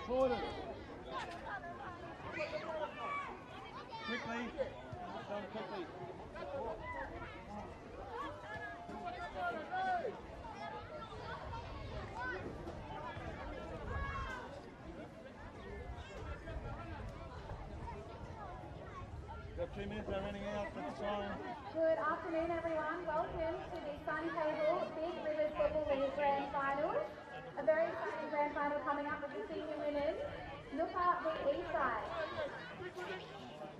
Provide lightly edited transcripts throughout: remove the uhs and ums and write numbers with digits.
Quickly. Done quickly. Got 2 minutes, they're running out for the time. Good afternoon, everyone. Welcome to the Suncable Big Rivers Football League Grand Finals. A very exciting grand final coming up with the senior winners, Ngukurr v Eastside.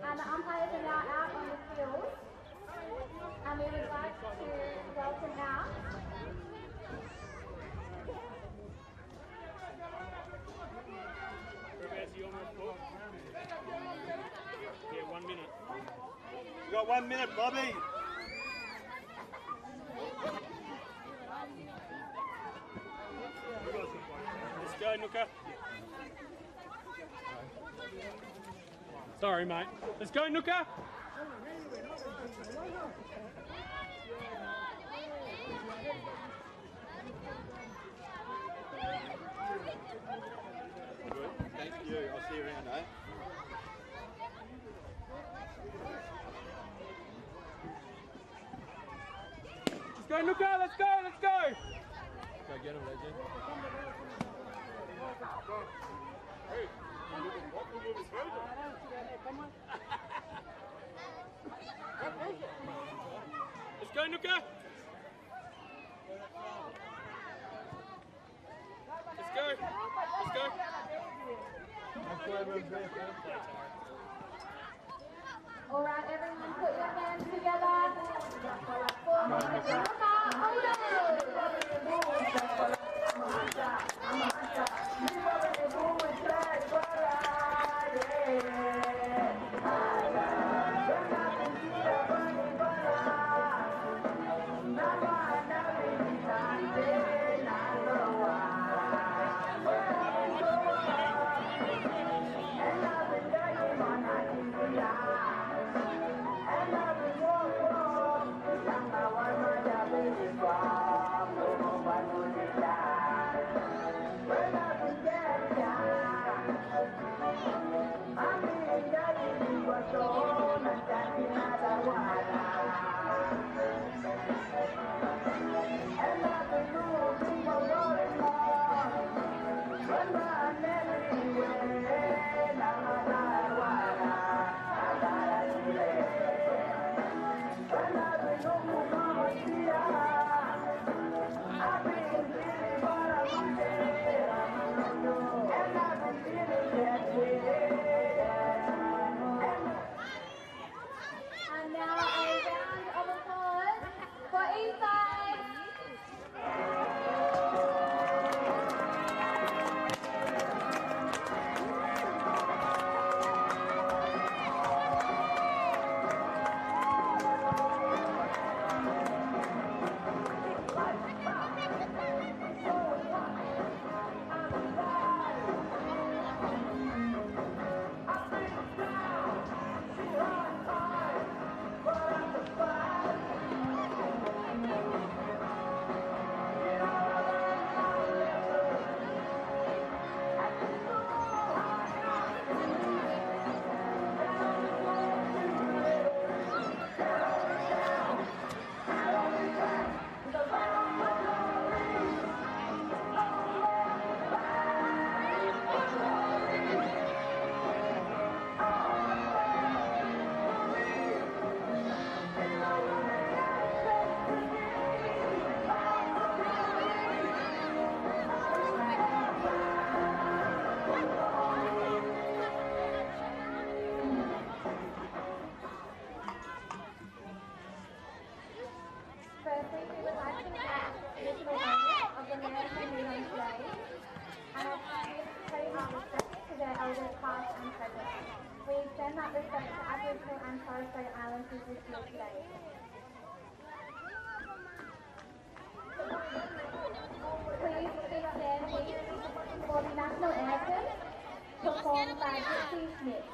And the umpires are now out on the field. And we would like to welcome out Yeah, 1 minute. We've got 1 minute, Bobby. Let's go, Ngukurr. Sorry, mate. Let's go, Ngukurr. Good. Thank you. I'll see you around, eh? Let's go, Ngukurr. Let's go. Let's go. Go get him, legend. Hey. Let's go, Ngukurr. Let's go. Let's go. All right, everyone, put your hands together for Ngukurr And now a round of applause for Eastside. Firstly, we would like to thank the proponents of the marathon meet on today and our pioneers to pay our respect to their elders past and present. We extend that respect to Aboriginal and Torres Strait Island peoples here today. Please stand for the national anthem performed by Dixie Smith.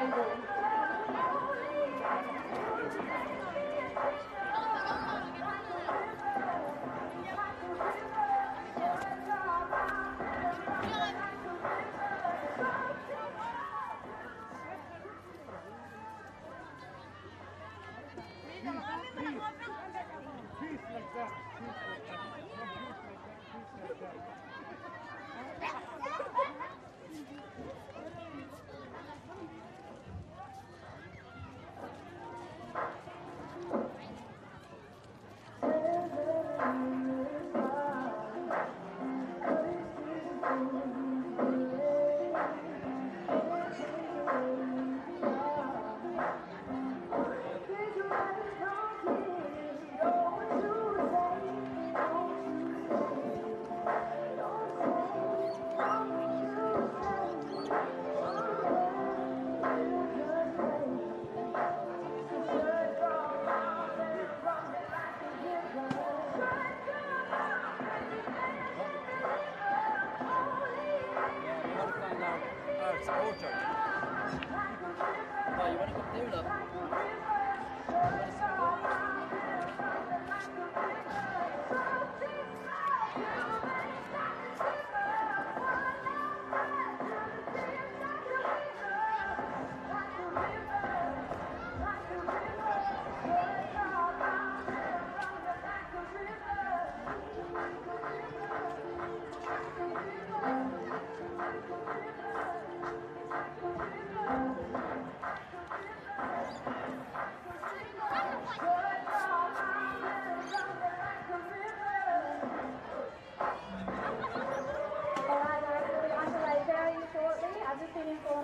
Suncable.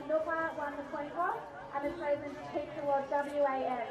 Ngukurr won the coin toss and is chosen to kick towards WAF.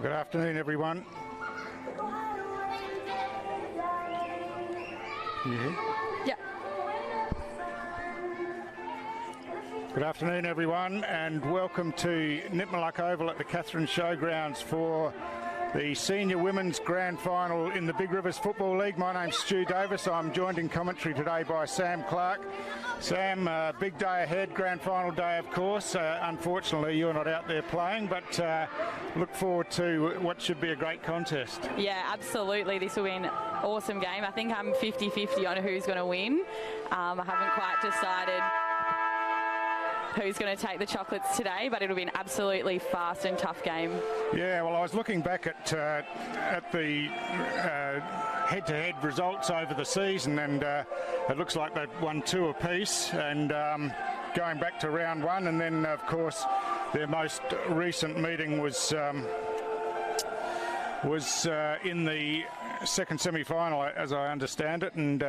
Good afternoon, everyone. Yeah. Good afternoon, everyone, and welcome to Nipmuc Oval at the Katherine Showgrounds for the Senior Women's Grand Final in the Big Rivers Football League. My name's Stu Davis. I'm joined in commentary today by Sam Clark. Sam, big day ahead, grand final day, of course. Unfortunately, you're not out there playing, but look forward to what should be a great contest. Yeah, absolutely. This will be an awesome game. I think I'm 50-50 on who's going to win. I haven't quite decided who's going to take the chocolates today, but it'll be an absolutely fast and tough game. Yeah, well, I was looking back at the head-to-head results over the season, and it looks like they've won 2 apiece, and going back to round 1, and then, of course, their most recent meeting was in the second semi-final, as I understand it, and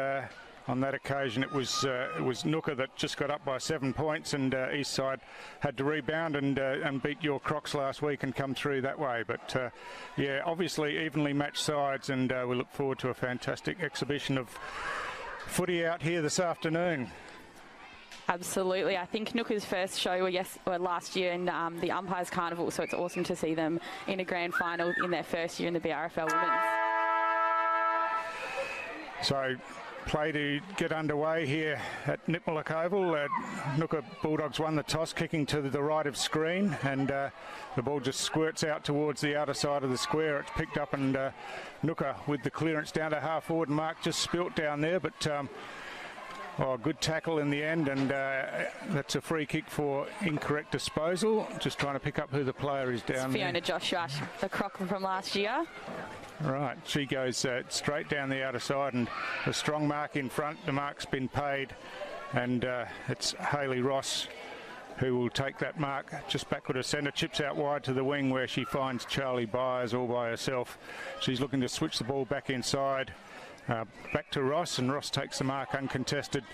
on that occasion, it was Ngukurr that just got up by 7 points, and Eastside had to rebound and beat your Crocs last week and come through that way. But yeah, obviously evenly matched sides, and we look forward to a fantastic exhibition of footy out here this afternoon. Absolutely. I think Ngukurr's first show were last year in the Umpires Carnival, so it's awesome to see them in a grand final in their first year in the BRFL Women's. So, play to get underway here at Nipmuc Oval. Ngukurr Bulldogs won the toss, kicking to the right of screen, and the ball just squirts out towards the outer side of the square. It's picked up, and Ngukurr with the clearance down to half forward mark, just spilt down there, but good tackle in the end, and that's a free kick for incorrect disposal. Just trying to pick up who the player is down there. Fiona Joshua, the Croc from last year. Right, she goes straight down the outer side, and a strong mark in front. The mark's been paid, and it's Hayley Ross who will take that mark just backward of centre, chips out wide to the wing where she finds Charlie Byers all by herself. She's looking to switch the ball back inside, back to Ross, and Ross takes the mark uncontested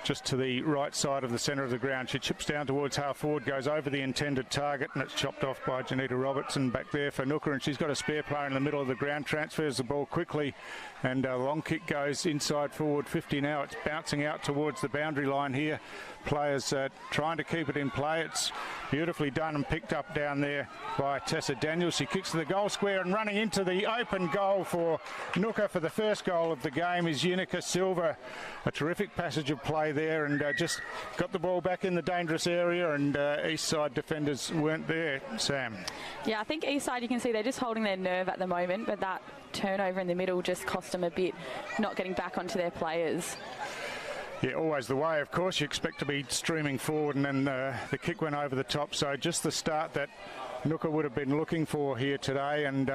just to the right side of the centre of the ground. She chips down towards half forward, goes over the intended target, and it's chopped off by Janita Robertson back there for Ngukurr, and she's got a spare player in the middle of the ground, transfers the ball quickly, and a long kick goes inside forward 50 now. It's bouncing out towards the boundary line here. Players trying to keep it in play. It's beautifully done and picked up down there by Tessa Daniels. She kicks to the goal square, and running into the open goal for Ngukurr for the first goal of the game is Ngukurr Silva. A terrific passage of play there, and just got the ball back in the dangerous area, and Eastside defenders weren't there, Sam. Yeah, I think Eastside, you can see they're just holding their nerve at the moment, but that turnover in the middle just cost them a bit, not getting back onto their players. Yeah, always the way, of course. You expect to be streaming forward, and then the kick went over the top. So just the start that Ngukurr would have been looking for here today, and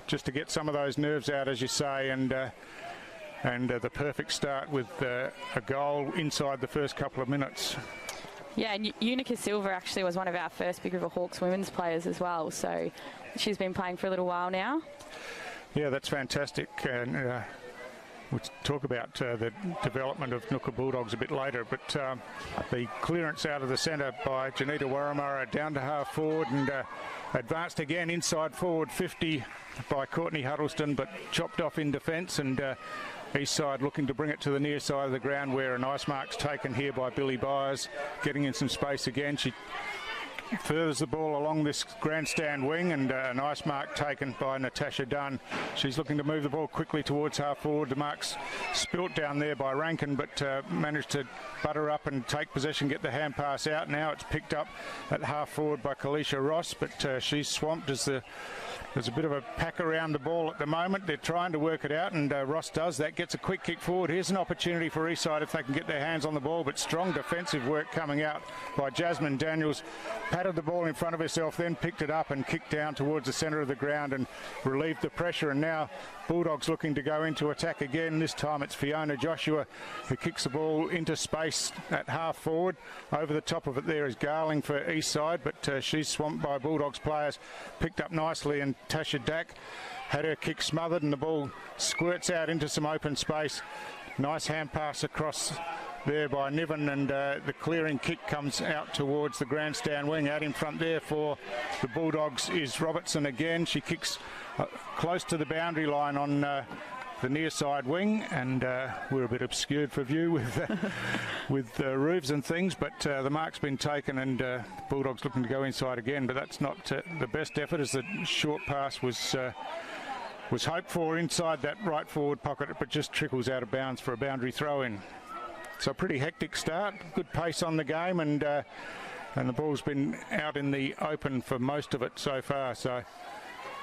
just to get some of those nerves out, as you say, and the perfect start with a goal inside the first couple of minutes. Yeah, and Ngukurr Silva actually was one of our first Big River Hawks women's players as well. So she's been playing for a little while now. Yeah, that's fantastic. And we'll talk about the development of Ngukurr Bulldogs a bit later, but the clearance out of the centre by Janita Warramurra down to half forward, and advanced again inside forward 50 by Courtney Huddleston, but chopped off in defence, and Eastside looking to bring it to the near side of the ground where a nice mark's taken here by Billy Byers, getting in some space again. She furthers the ball along this grandstand wing, and a nice mark taken by Natasha Dunn. She's looking to move the ball quickly towards half forward. The mark's spilt down there by Rankin, but managed to butter up and take possession, get the hand pass out. Now it's picked up at half forward by Kalisha Ross, but she's swamped as there's a bit of a pack around the ball at the moment. They're trying to work it out, and Ross does that, gets a quick kick forward. Here's an opportunity for Eastside if they can get their hands on the ball, but strong defensive work coming out by Jasmine Daniels. Patted the ball in front of herself, then picked it up and kicked down towards the centre of the ground and relieved the pressure. And now Bulldogs looking to go into attack again. This time it's Fiona Joshua who kicks the ball into space at half forward. Over the top of it there is Garling for Eastside, but she's swamped by Bulldogs players. Picked up nicely, and Tasha Dack had her kick smothered, and the ball squirts out into some open space. Nice hand pass across there by Niven, and the clearing kick comes out towards the grandstand wing. Out in front there for the Bulldogs is Robertson again. She kicks close to the boundary line on the near side wing, and we're a bit obscured for view with roofs and things, but the mark's been taken, and Bulldogs looking to go inside again, but that's not the best effort, as the short pass was hoped for inside that right forward pocket, but just trickles out of bounds for a boundary throw in. So a pretty hectic start, good pace on the game, and the ball's been out in the open for most of it so far. So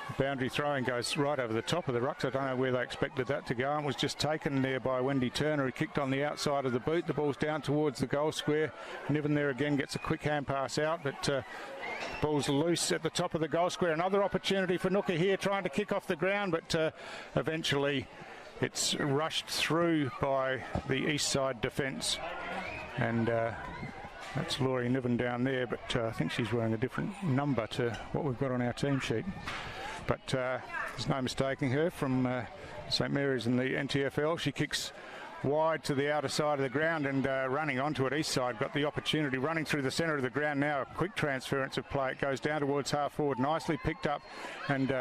the boundary throwing goes right over the top of the rucks. I don't know where they expected that to go, and was just taken there by Wendy Turner, who kicked on the outside of the boot. The ball's down towards the goal square. Niven there again gets a quick hand pass out, but ball's loose at the top of the goal square. Another opportunity for Ngukurr here, trying to kick off the ground, but eventually it's rushed through by the Eastside defence, and that's Laurie Niven down there, but I think she's wearing a different number to what we've got on our team sheet. But there's no mistaking her from St Mary's in the NTFL. She kicks wide to the outer side of the ground, and running onto it, Eastside got the opportunity, running through the centre of the ground now. A quick transference of play. It goes down towards half forward, nicely picked up, and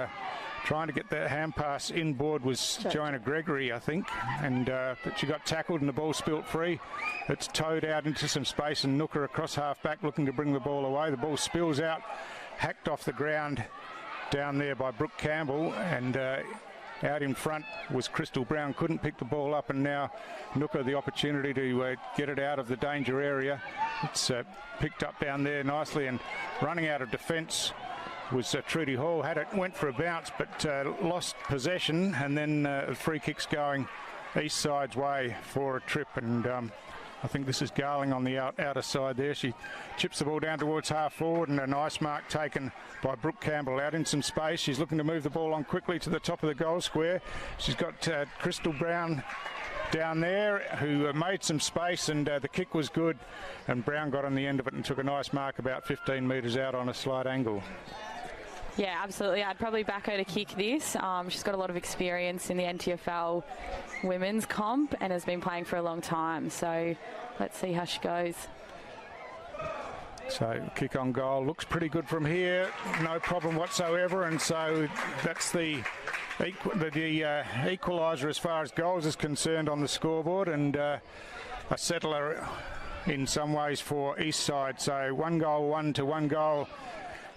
trying to get that hand pass inboard was Joanna Gregory, I think, and but she got tackled and the ball spilt free. It's towed out into some space, and Ngukurr across half back looking to bring the ball away. The ball spills out, hacked off the ground down there by Brooke Campbell, and out in front was Crystal Brown. Couldn't pick the ball up, and now Ngukurr the opportunity to get it out of the danger area. It's picked up down there nicely, and running out of defence was Trudy Hall. Had it, went for a bounce, but lost possession, and then free kicks going Eastside's way for a trip, and I think this is Garling on the outer side there. She chips the ball down towards half forward, and a nice mark taken by Brooke Campbell out in some space. She's looking to move the ball on quickly to the top of the goal square. She's got Crystal Brown down there who made some space, and the kick was good, and Brown got on the end of it and took a nice mark about 15 metres out on a slight angle. Yeah, absolutely. I'd probably back her to kick this. She's got a lot of experience in the NTFL women's comp and has been playing for a long time. So let's see how she goes. So kick on goal looks pretty good from here, no problem whatsoever, and so that's the equaliser as far as goals is concerned on the scoreboard, and a settler in some ways for Eastside. So 1-1 to 1 goal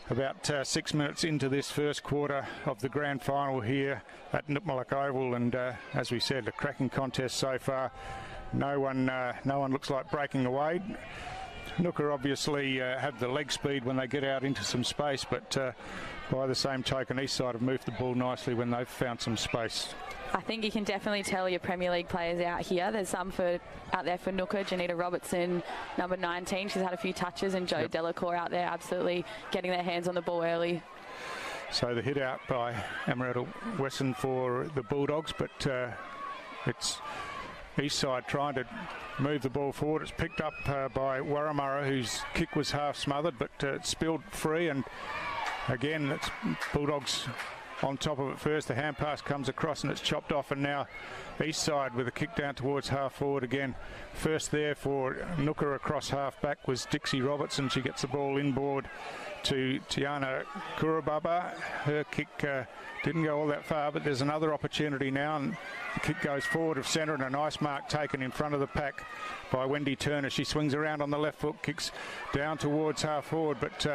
about 6 minutes into this first quarter of the grand final here at Ngukurr Oval, and as we said, a cracking contest so far. No one looks like breaking away. Ngukurr obviously have the leg speed when they get out into some space, but by the same token, Eastside have moved the ball nicely when they've found some space. I think you can definitely tell your Premier League players out here. There's some out there for Ngukurr. Janita Robertson, number 19, she's had a few touches, and Jo Delacour out there absolutely getting their hands on the ball early. So the hit out by Amaretta Wesson for the Bulldogs, but it's Eastside trying to move the ball forward. It's picked up by Warramurra, whose kick was half smothered, but it spilled free, and again it's Bulldogs on top of it first. The hand pass comes across and it's chopped off, and now Eastside with a kick down towards half forward again. First there for Ngukurr across half back was Dixie Robertson. She gets the ball inboard to Tiana Kurababa. Her kick didn't go all that far, but there's another opportunity now, and the kick goes forward of centre, and a nice mark taken in front of the pack by Wendy Turner. She swings around on the left foot, kicks down towards half forward, but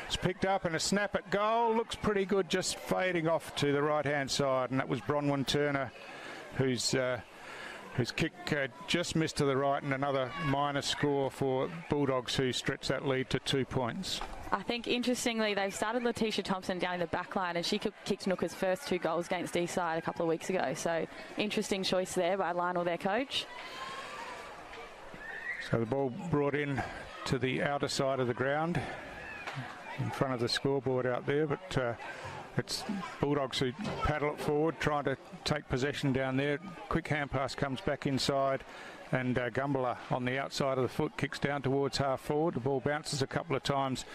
it's picked up, and a snap at goal. Looks pretty good, just fading off to the right-hand side, and that was Bronwyn Turner, whose kick just missed to the right, and another minor score for Bulldogs, who stretch that lead to 2 points. I think, interestingly, they've started Letitia Thompson down in the back line, and she kicked Ngukurr's first 2 goals against Eastside a couple of weeks ago. So, interesting choice there by Lionel, their coach. So the ball brought in to the outer side of the ground, in front of the scoreboard out there, but it's Bulldogs who paddle it forward, trying to take possession down there. Quick hand pass comes back inside, and Gumbala on the outside of the foot kicks down towards half forward. The ball bounces a couple of times.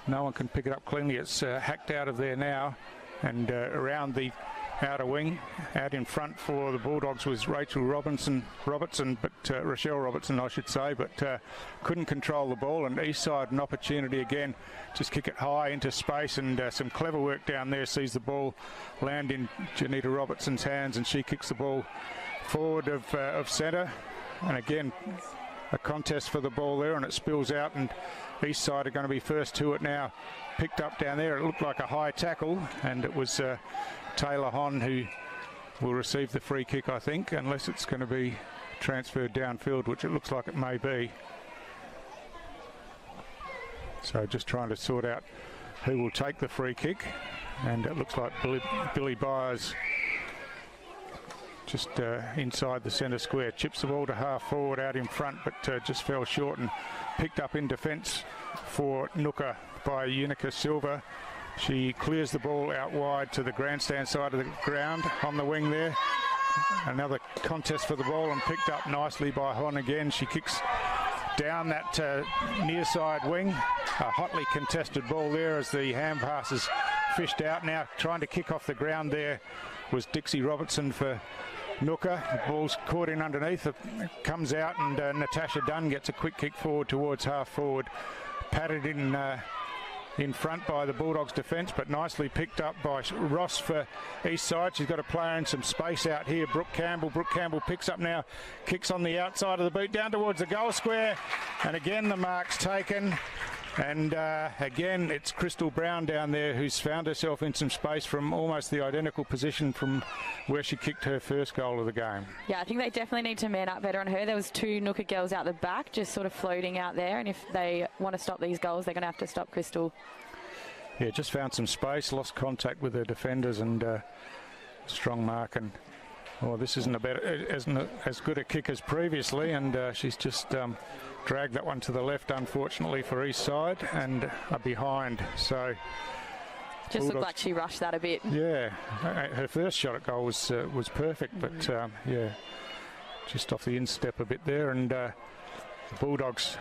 No one can pick it up cleanly. It's hacked out of there now, and around the outer wing. Out in front for the Bulldogs was Rochelle Robertson, I should say, but couldn't control the ball, and Eastside an opportunity again, just kick it high into space, and some clever work down there sees the ball land in Janita Robertson's hands, and she kicks the ball forward of centre, and again a contest for the ball there, and it spills out, and Eastside are going to be first to it now. Picked up down there, it looked like a high tackle, and it was Taylor Hon who will receive the free kick, I think, unless it's going to be transferred downfield, which it looks like it may be. So just trying to sort out who will take the free kick, and it looks like Billy Byers just inside the centre square. Chips the ball to half forward out in front, but just fell short, and picked up in defence for Ngukurr by Unica Silva. She clears the ball out wide to the grandstand side of the ground on the wing there. Another contest for the ball, and picked up nicely by Hon again. She kicks down that near side wing. A hotly contested ball there as the hand pass is fished out. Now trying to kick off the ground there was Dixie Robertson for Ngukurr. The ball's caught in underneath. It comes out, and Natasha Dunn gets a quick kick forward towards half forward. Patted in front by the Bulldogs defence, but nicely picked up by Ross for Eastside. She's got a player in some space out here, Brooke Campbell. Brooke Campbell picks up now, kicks on the outside of the boot down towards the goal square, and again the mark's taken. And again, it's Crystal Brown down there who's found herself in some space from almost the identical position from where she kicked her first goal of the game. Yeah, I think they definitely need to man up better on her. There was 2 Ngukurr girls out the back just sort of floating out there, and if they want to stop these goals, they're going to have to stop Crystal. Yeah, just found some space, lost contact with her defenders, and strong mark. And this isn't as good a kick as previously, and she's just dragged that one to the left, unfortunately for Eastside, and are behind. So just looked like she rushed that a bit. Yeah, her first shot at goal was perfect, but yeah, just off the instep a bit there, and the Bulldogs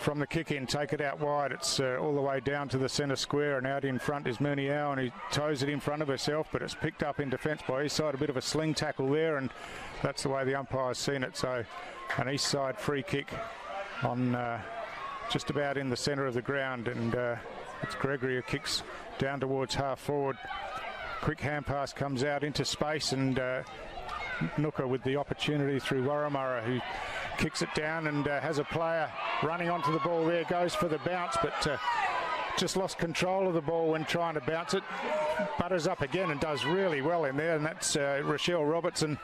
from the kick in take it out wide. It's all the way down to the centre square, and out in front is Muniau, and he toes it in front of herself, but it's picked up in defence by Eastside. A bit of a sling tackle there, and that's the way the umpire's seen it. So an Eastside free kick on just about in the centre of the ground, and it's Gregory who kicks down towards half forward. Quick hand pass comes out into space, and Ngukurr with the opportunity through Warramurra, who kicks it down and has a player running onto the ball there, goes for the bounce, but just lost control of the ball when trying to bounce it. Butters up again and does really well in there, and that's Rochelle Robertson.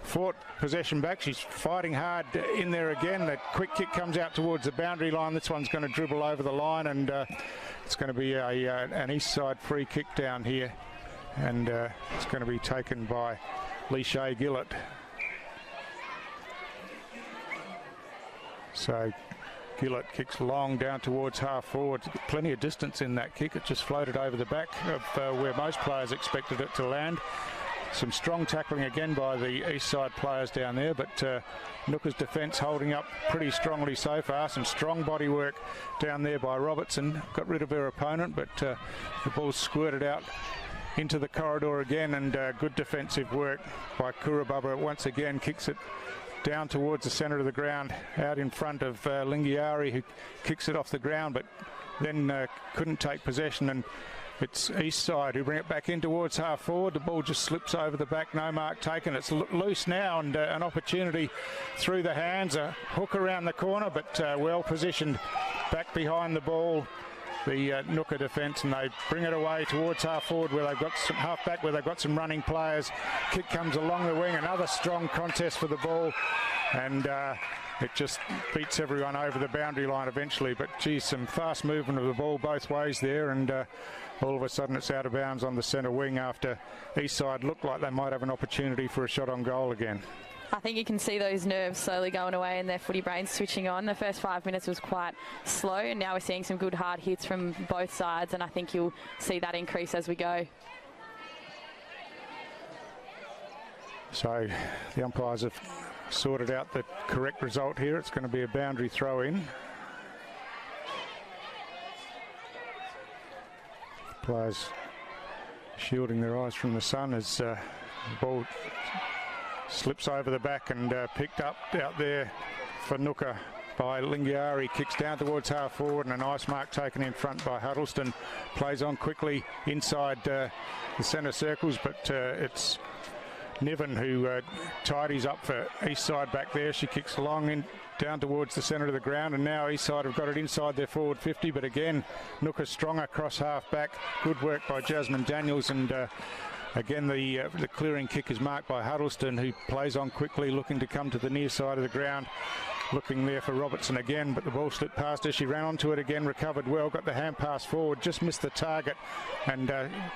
Fought possession back. She's fighting hard in there again. The quick kick comes out towards the boundary line. This one's going to dribble over the line, and it's going to be an Eastside free kick down here, and it's going to be taken by Leeshay Gillett. So Gillett kicks long down towards half forward. Plenty of distance in that kick. It just floated over the back of where most players expected it to land. Some strong tackling again by the Eastside players down there, but Ngukurr's defence holding up pretty strongly so far. Some strong body work down there by Robertson. Got rid of her opponent, but the ball squirted out into the corridor again, and good defensive work by Kurabubba. Once again kicks it down towards the centre of the ground, out in front of Lingiari, who kicks it off the ground, but then couldn't take possession, and it's Eastside who bring it back in towards half forward. The ball just slips over the back, no mark taken. It's loose now, and an opportunity through the hands. A hook around the corner, but well positioned back behind the ball, the Ngukurr defence, and they bring it away towards half forward where they've got some half back where they've got some running players. Kick comes along the wing, another strong contest for the ball, and it just beats everyone over the boundary line eventually. But geez, some fast movement of the ball both ways there, and all of a sudden it's out of bounds on the centre wing after Eastside looked like they might have an opportunity for a shot on goal again. I think you can see those nerves slowly going away and their footy brains switching on. The first 5 minutes was quite slow, and now we're seeing some good hard hits from both sides, and I think you'll see that increase as we go. So the umpires have sorted out the correct result here. It's going to be a boundary throw in. Players shielding their eyes from the sun as the ball slips over the back and picked up out there for Ngukurr by Lingiari. Kicks down towards half forward, and a nice mark taken in front by Huddleston. Plays on quickly inside the centre circles, but it's Niven who tidies up for Eastside back there. She kicks along in down towards the centre of the ground, and now Eastside have got it inside their forward 50, but again Ngukurr stronger across half back. Good work by Jasmine Daniels, and again the clearing kick is marked by Huddleston, who plays on quickly looking to come to the near side of the ground. Looking there for Robertson again, but the ball slipped past her. She ran onto it again, recovered well, got the hand pass forward, just missed the target, and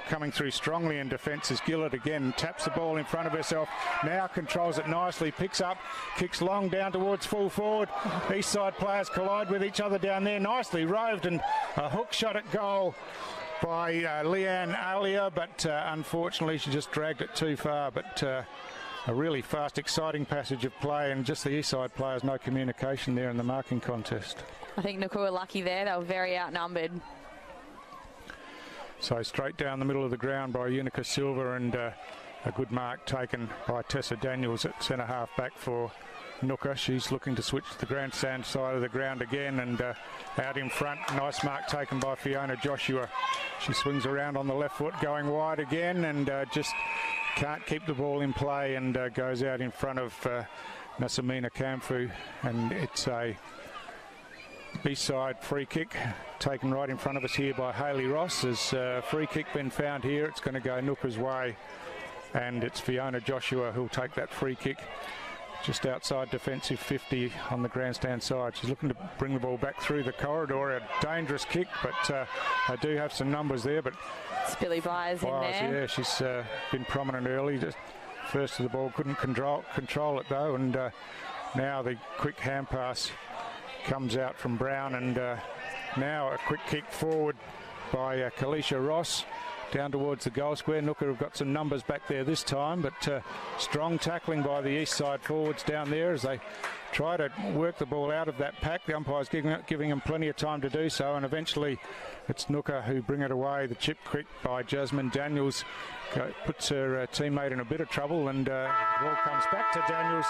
coming through strongly in defence is Gillett again. Taps the ball in front of herself, now controls it nicely, picks up, kicks long down towards full forward. Eastside players collide with each other down there, nicely roved, and a hook shot at goal by Leanne Alia, but unfortunately she just dragged it too far. But a really fast, exciting passage of play, and just the Eastside players, no communication there in the marking contest. I think Ngukurr were lucky there. They were very outnumbered. So straight down the middle of the ground by Unica Silva, and a good mark taken by Tessa Daniels at centre half back for Ngukurr. She's looking to switch to the grandstand side of the ground again, and out in front, nice mark taken by Fiona Joshua. She swings around on the left foot, going wide again, and just can't keep the ball in play, and goes out in front of Nasamina Kamfu, and it's a Eastside free kick taken right in front of us here by Hayley Ross. There's a free kick been found here. It's going to go Ngukurr's way, and it's Fiona Joshua who'll take that free kick just outside defensive 50 on the grandstand side. She's looking to bring the ball back through the corridor. A dangerous kick, but I do have some numbers there. But Billy Byers in there. Yeah, she's been prominent early. Just first to the ball, couldn't control it though, and now the quick hand pass comes out from Brown, and now a quick kick forward by Kalisha Ross. down towards the goal square. Ngukurr have got some numbers back there this time, but strong tackling by the Eastside forwards down there as they try to work the ball out of that pack. The umpire's giving them plenty of time to do so, and eventually it's Ngukurr who bring it away. The chip kick by Jasmine Daniels puts her teammate in a bit of trouble, and the ball comes back to Daniels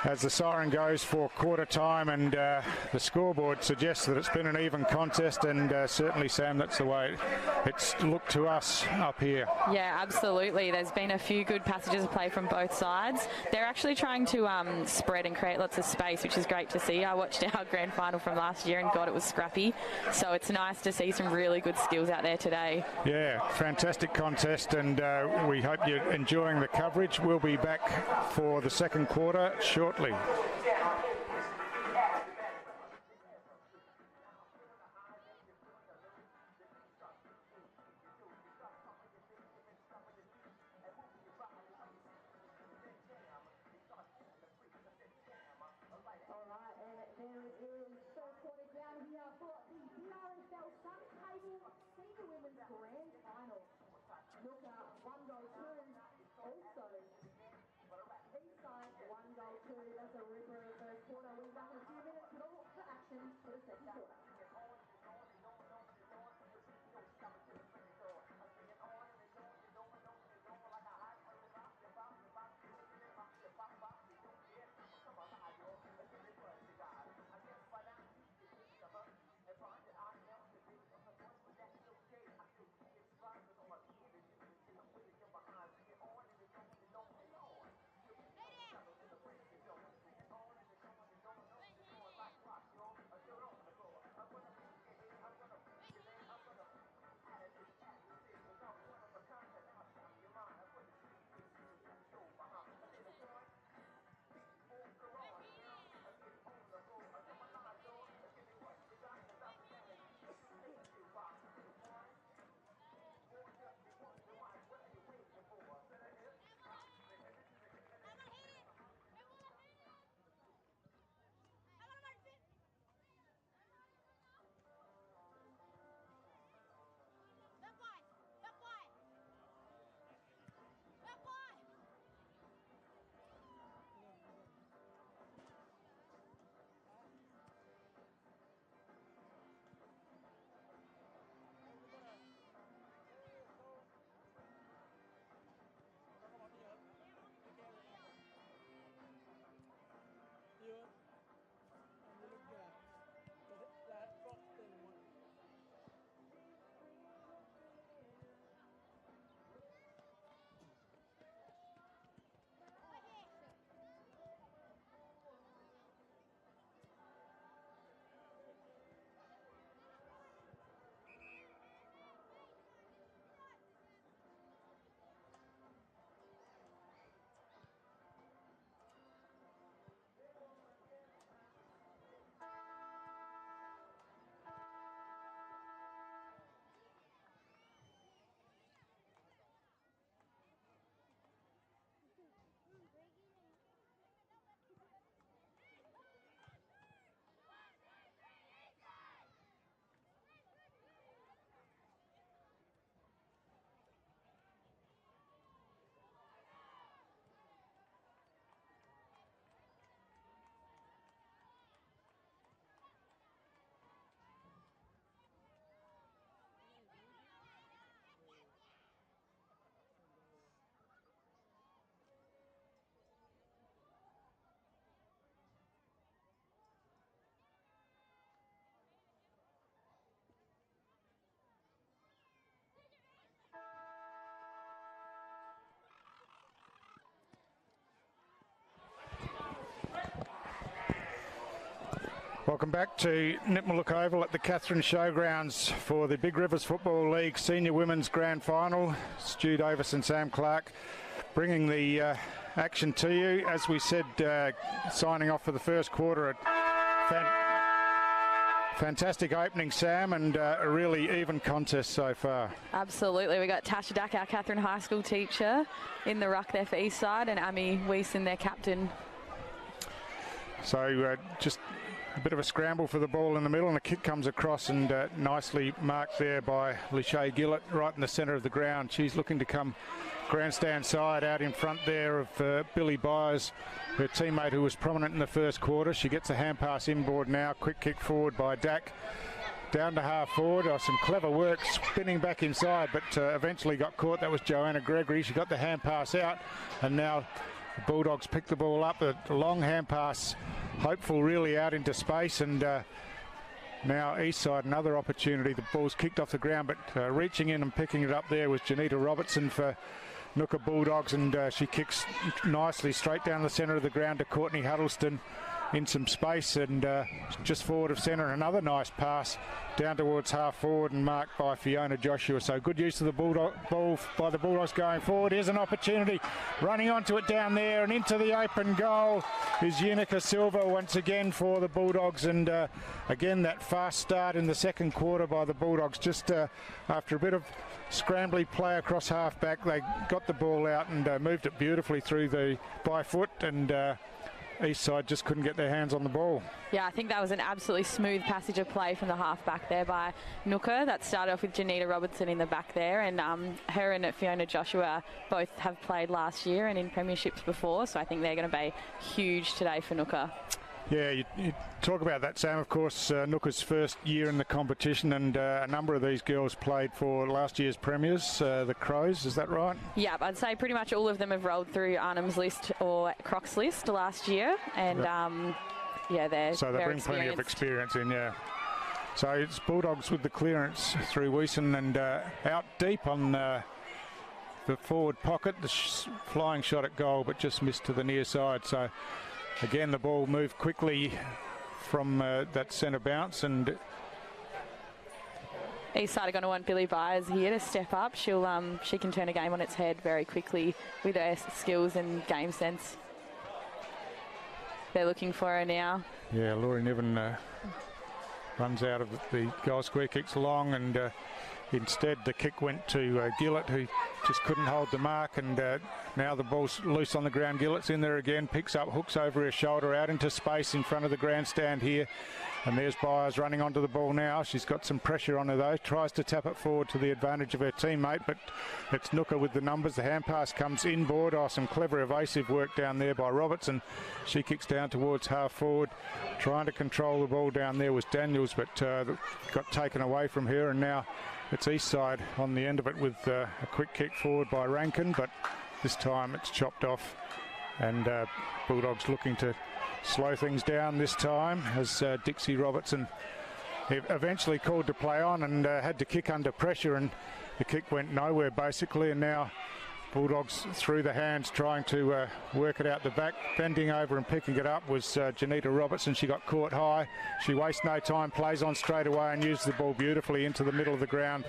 as the siren goes for quarter time, and the scoreboard suggests that it's been an even contest, and certainly, Sam, that's the way it's looked to us up here. Yeah, absolutely. There's been a few good passages of play from both sides. They're actually trying to spread and create lots of space, which is great to see. I watched our grand final from last year, and God, it was scrappy. So it's nice to see some really good skills out there today. Yeah, fantastic contest, and we hope you're enjoying the coverage. We'll be back for the second quarter shortly. BRFL Suncable Senior Women's Grand Final. Ngukurr 1-2. Also, Eastside 1-2. That's a ripper in the first quarter. We'll be back in a few minutes with all for action for the second quarter. Welcome back to Nipmuc Oval at the Katherine Showgrounds for the Big Rivers Football League Senior Women's Grand Final. Stu Davis and Sam Clark bringing the action to you. As we said, signing off for the first quarter, fantastic opening, Sam, and a really even contest so far. Absolutely. We got Tasha Dack, our Katherine High School teacher, in the ruck there for Eastside, and Amy Weissen, their captain. So just a bit of a scramble for the ball in the middle, and a kick comes across and nicely marked there by Lachey Gillett right in the centre of the ground. She's looking to come grandstand side out in front there of Billy Byers, her teammate who was prominent in the first quarter. She gets a hand pass inboard now. Quick kick forward by Dak. Down to half forward. Some clever work spinning back inside, but eventually got caught. That was Joanna Gregory. She got the hand pass out, and now the Bulldogs pick the ball up. A long hand pass, hopeful really out into space, and now Eastside another opportunity. The ball's kicked off the ground, but reaching in and picking it up there was Janita Robertson for Ngukurr Bulldogs, and she kicks nicely straight down the centre of the ground to Courtney Huddleston in some space, and just forward of centre. Another nice pass down towards half forward and marked by Fiona Joshua. So good use of the ball by the Bulldogs going forward. Here's an opportunity, running onto it down there and into the open goal is Unica Silva once again for the Bulldogs, and again that fast start in the second quarter by the Bulldogs. Just after a bit of scrambly play across half back, they got the ball out and moved it beautifully through the by foot, and Eastside just couldn't get their hands on the ball. Yeah, I think that was an absolutely smooth passage of play from the half-back there by Ngukurr. That started off with Janita Robertson in the back there, and her and Fiona Joshua both have played last year and in premierships before, so I think they're going to be huge today for Ngukurr. Yeah, you talk about that, Sam. Of course, Ngukurr's first year in the competition, and a number of these girls played for last year's premiers, the Crows. Is that right? Yeah, I'd say pretty much all of them have rolled through Arnhem's list or Croc's list last year, and yeah, they're so they bring plenty of experience in. Yeah. So it's Bulldogs with the clearance through Weeson, and out deep on the forward pocket. The flying shot at goal, but just missed to the near side. So again, the ball moved quickly from that centre bounce, and Eastside are going to want Billy Byers here to step up. She can turn a game on its head very quickly with her skills and game sense. They're looking for her now. Yeah, Laurie Niven runs out of the goal square, kicks long, and instead the kick went to Gillett, who just couldn't hold the mark, and now the ball's loose on the ground. Gillett's in there again, picks up, hooks over her shoulder out into space in front of the grandstand here, and there's Byers running onto the ball now. She's got some pressure on her though, tries to tap it forward to the advantage of her teammate, but it's Ngukurr with the numbers. The hand pass comes inboard. Some clever evasive work down there by Robertson. She kicks down towards half forward, trying to control the ball down there was Daniels, but got taken away from her, and now it's Eastside on the end of it with a quick kick forward by Rankin, but this time it's chopped off, and Bulldogs looking to slow things down this time as Dixie Robertson eventually called to play on and had to kick under pressure, and the kick went nowhere basically, and now Bulldogs through the hands trying to work it out the back. Bending over and picking it up was Janita Robertson. She got caught high. She wastes no time, plays on straight away and uses the ball beautifully into the middle of the ground.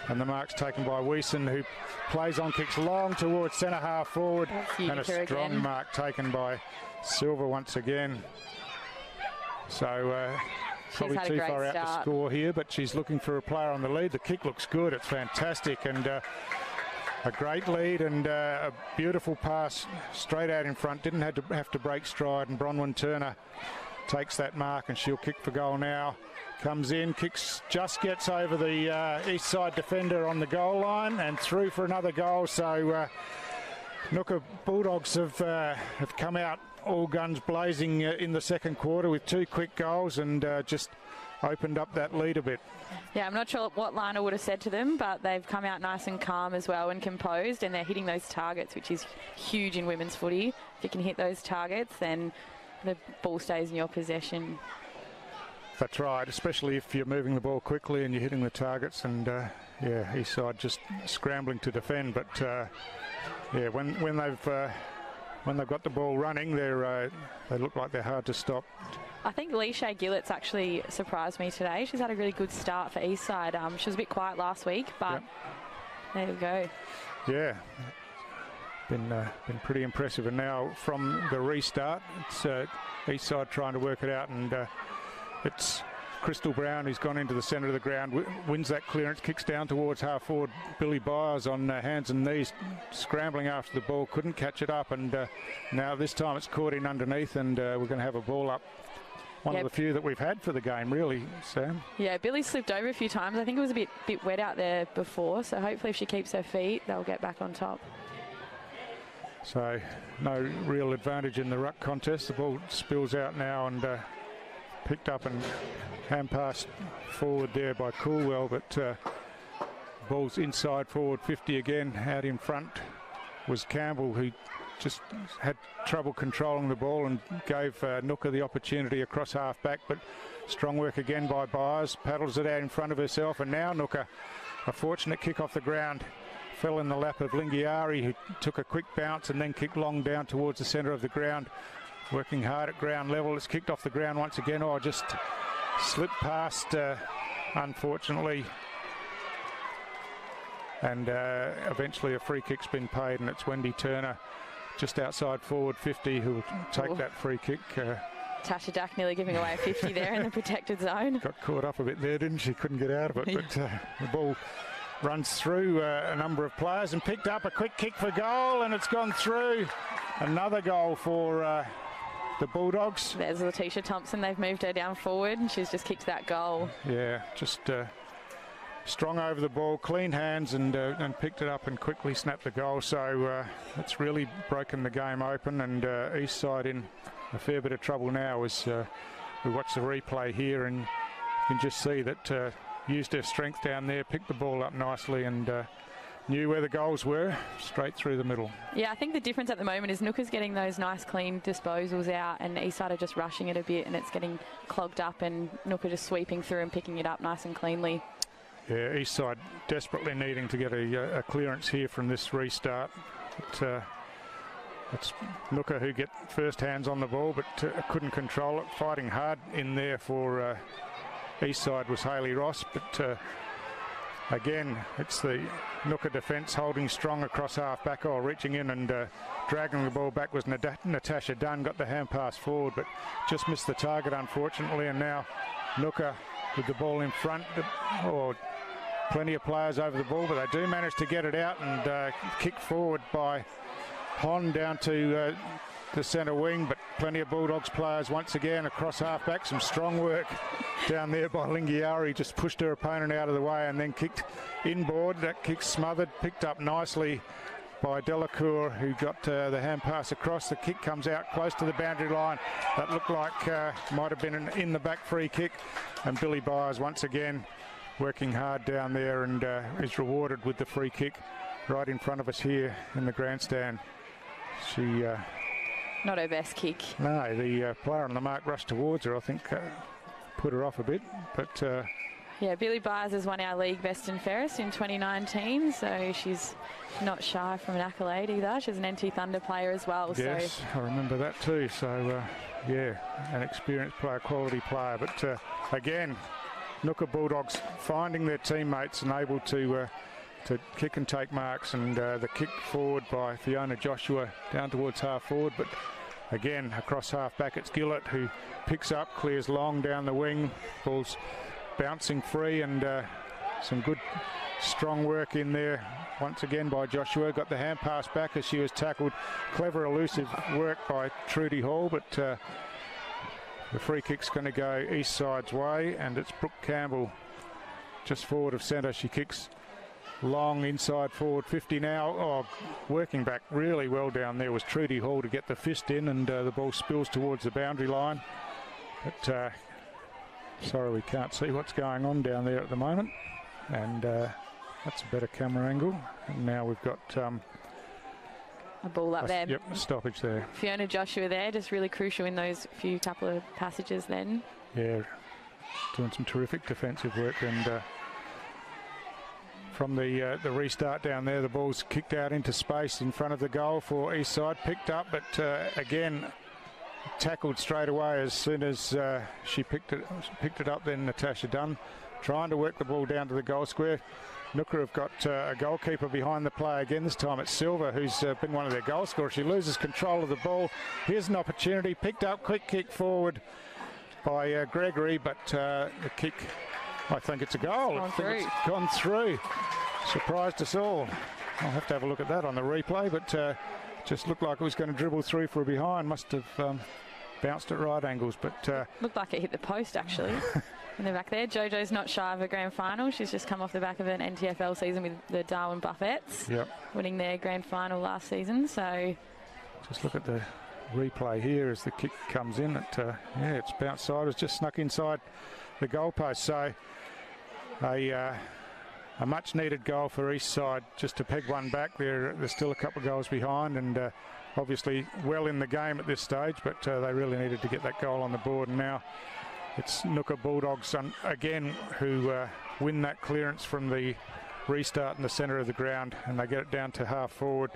And the mark's taken by Weeson, who plays on, kicks long towards centre half forward. And a strong mark taken by Silva once again. So probably too far out to score here, but she's looking for a player on the lead. The kick looks good. It's fantastic, and a great lead, and a beautiful pass straight out in front. Didn't have to break stride, and Bronwyn Turner takes that mark, and she'll kick for goal now. Comes in, kicks, just gets over the Eastside defender on the goal line and through for another goal. So Ngukurr Bulldogs have come out all guns blazing in the second quarter with two quick goals, and just opened up that lead a bit. Yeah, I'm not sure what Lana would have said to them, but they've come out nice and calm as well and composed, and they're hitting those targets, which is huge in women's footy. If you can hit those targets, then the ball stays in your possession. That's right, especially if you're moving the ball quickly and you're hitting the targets, and yeah, Eastside just scrambling to defend, but yeah, when they've got the ball running, they look like they're hard to stop. I think Lachey Gillett's actually surprised me today. She's had a really good start for Eastside. She was a bit quiet last week, but there we go. Yeah, been pretty impressive. And now from the restart, it's Eastside trying to work it out, and it's Crystal Brown who's gone into the centre of the ground, wins that clearance, kicks down towards half forward. Billy Byers on hands and knees, scrambling after the ball, couldn't catch it up, and now this time it's caught in underneath, and we're going to have a ball up. one of the few that we've had for the game, really, Sam. Yeah, Billy slipped over a few times. I think it was a bit wet out there before, so hopefully if she keeps her feet, they'll get back on top. So no real advantage in the ruck contest. The ball spills out now and picked up and hand passed forward there by Coolwell, but ball's inside forward 50 again. Out in front was Campbell, who just had trouble controlling the ball and gave Ngukurr the opportunity across half back, but strong work again by Byers, paddles it out in front of herself, and now Ngukurr, a fortunate kick off the ground, fell in the lap of Lingiari, who took a quick bounce and then kicked long down towards the centre of the ground, working hard at ground level. It's kicked off the ground once again. Oh, just slipped past, unfortunately. And eventually a free kick's been paid, and it's Wendy Turner just outside forward 50 who will take that free kick. Tasha Duck nearly giving away a 50 there in the protected zone. Got caught up a bit there, didn't she? Couldn't get out of it, but the ball runs through a number of players and picked up a quick kick for goal, and it's gone through. Another goal for the Bulldogs. There's Letitia Thompson. They've moved her down forward, and she's just kicked that goal. Yeah, just strong over the ball, clean hands, and picked it up and quickly snapped the goal. So it's really broken the game open, and Eastside in a fair bit of trouble now as we watch the replay here, and you can just see that used their strength down there, picked the ball up nicely, and knew where the goals were, straight through the middle. Yeah, I think the difference at the moment is Ngukurr's getting those nice clean disposals out, and Eastside are just rushing it a bit, and it's getting clogged up, and Ngukurr just sweeping through and picking it up nice and cleanly. Yeah, Eastside desperately needing to get a clearance here from this restart. But, it's Ngukurr who get first hands on the ball, but couldn't control it. Fighting hard in there for Eastside was Hayley Ross, but again, it's the Ngukurr defence holding strong across half back, reaching in and dragging the ball back was Natasha Dunn. Got the hand pass forward, but just missed the target, unfortunately, and now Ngukurr with the ball in front. Plenty of players over the ball, but they do manage to get it out and kick forward by Hon down to the centre wing, but plenty of Bulldogs players once again across half back. Some strong work down there by Lingiari, just pushed her opponent out of the way and then kicked inboard. That kick smothered, picked up nicely by Delacour, who got the hand pass across. The kick comes out close to the boundary line. That looked like might have been an in the back free kick, and Billy Byers once again working hard down there and is rewarded with the free kick right in front of us here in the grandstand. She not her best kick. No, the player on the mark rushed towards her. I think put her off a bit, but yeah, Billy Byers has won our league best and fairest in 2019, so she's not shy from an accolade either. She's an NT Thunder player as well. Yes, so I remember that too. So yeah, an experienced player, quality player. But again, Ngukurr Bulldogs finding their teammates and able to kick and take marks, and the kick forward by Fiona Joshua down towards half forward, but again across half back it's Gillett who picks up, clears long down the wing, ball's bouncing free, and some good strong work in there once again by Joshua. Got the hand pass back as she was tackled. Clever elusive work by Trudy Hall, but the free kick's going to go Eastside's way, and it's Brooke Campbell just forward of centre. She kicks long inside forward 50 now. Working back really well down there was Trudy Hall to get the fist in, and the ball spills towards the boundary line. But sorry, we can't see what's going on down there at the moment, and that's a better camera angle. And now we've got a ball up there. Yep, a stoppage there. Fiona Joshua there, just really crucial in those few couple of passages then. Yeah, doing some terrific defensive work, and from the restart down there, the ball's kicked out into space in front of the goal for Eastside. Picked up, but again tackled straight away as soon as she picked it up. Then Natasha Dunn trying to work the ball down to the goal square. Ngukurr have got a goalkeeper behind the play again. This time it's Silva, who's been one of their goal scorers. She loses control of the ball. Here's an opportunity. Picked up, quick kick forward by Gregory, but the kick, I think it's a goal. It's gone through. Surprised us all. I'll have to have a look at that on the replay, but just looked like it was going to dribble through for a behind. Must have bounced at right angles, but looked like it hit the post actually. In the back there, Jojo's not shy of a grand final. She's just come off the back of an NTFL season with the Darwin Buffettes, winning their grand final last season. So just look at the replay here as the kick comes in. It's bounced side. It's just snuck inside the goalpost. So a much needed goal for Eastside just to peg one back. They're still a couple of goals behind, and obviously well in the game at this stage, but they really needed to get that goal on the board. And now it's Ngukurr Bulldogs again who win that clearance from the restart in the centre of the ground, and they get it down to half forward.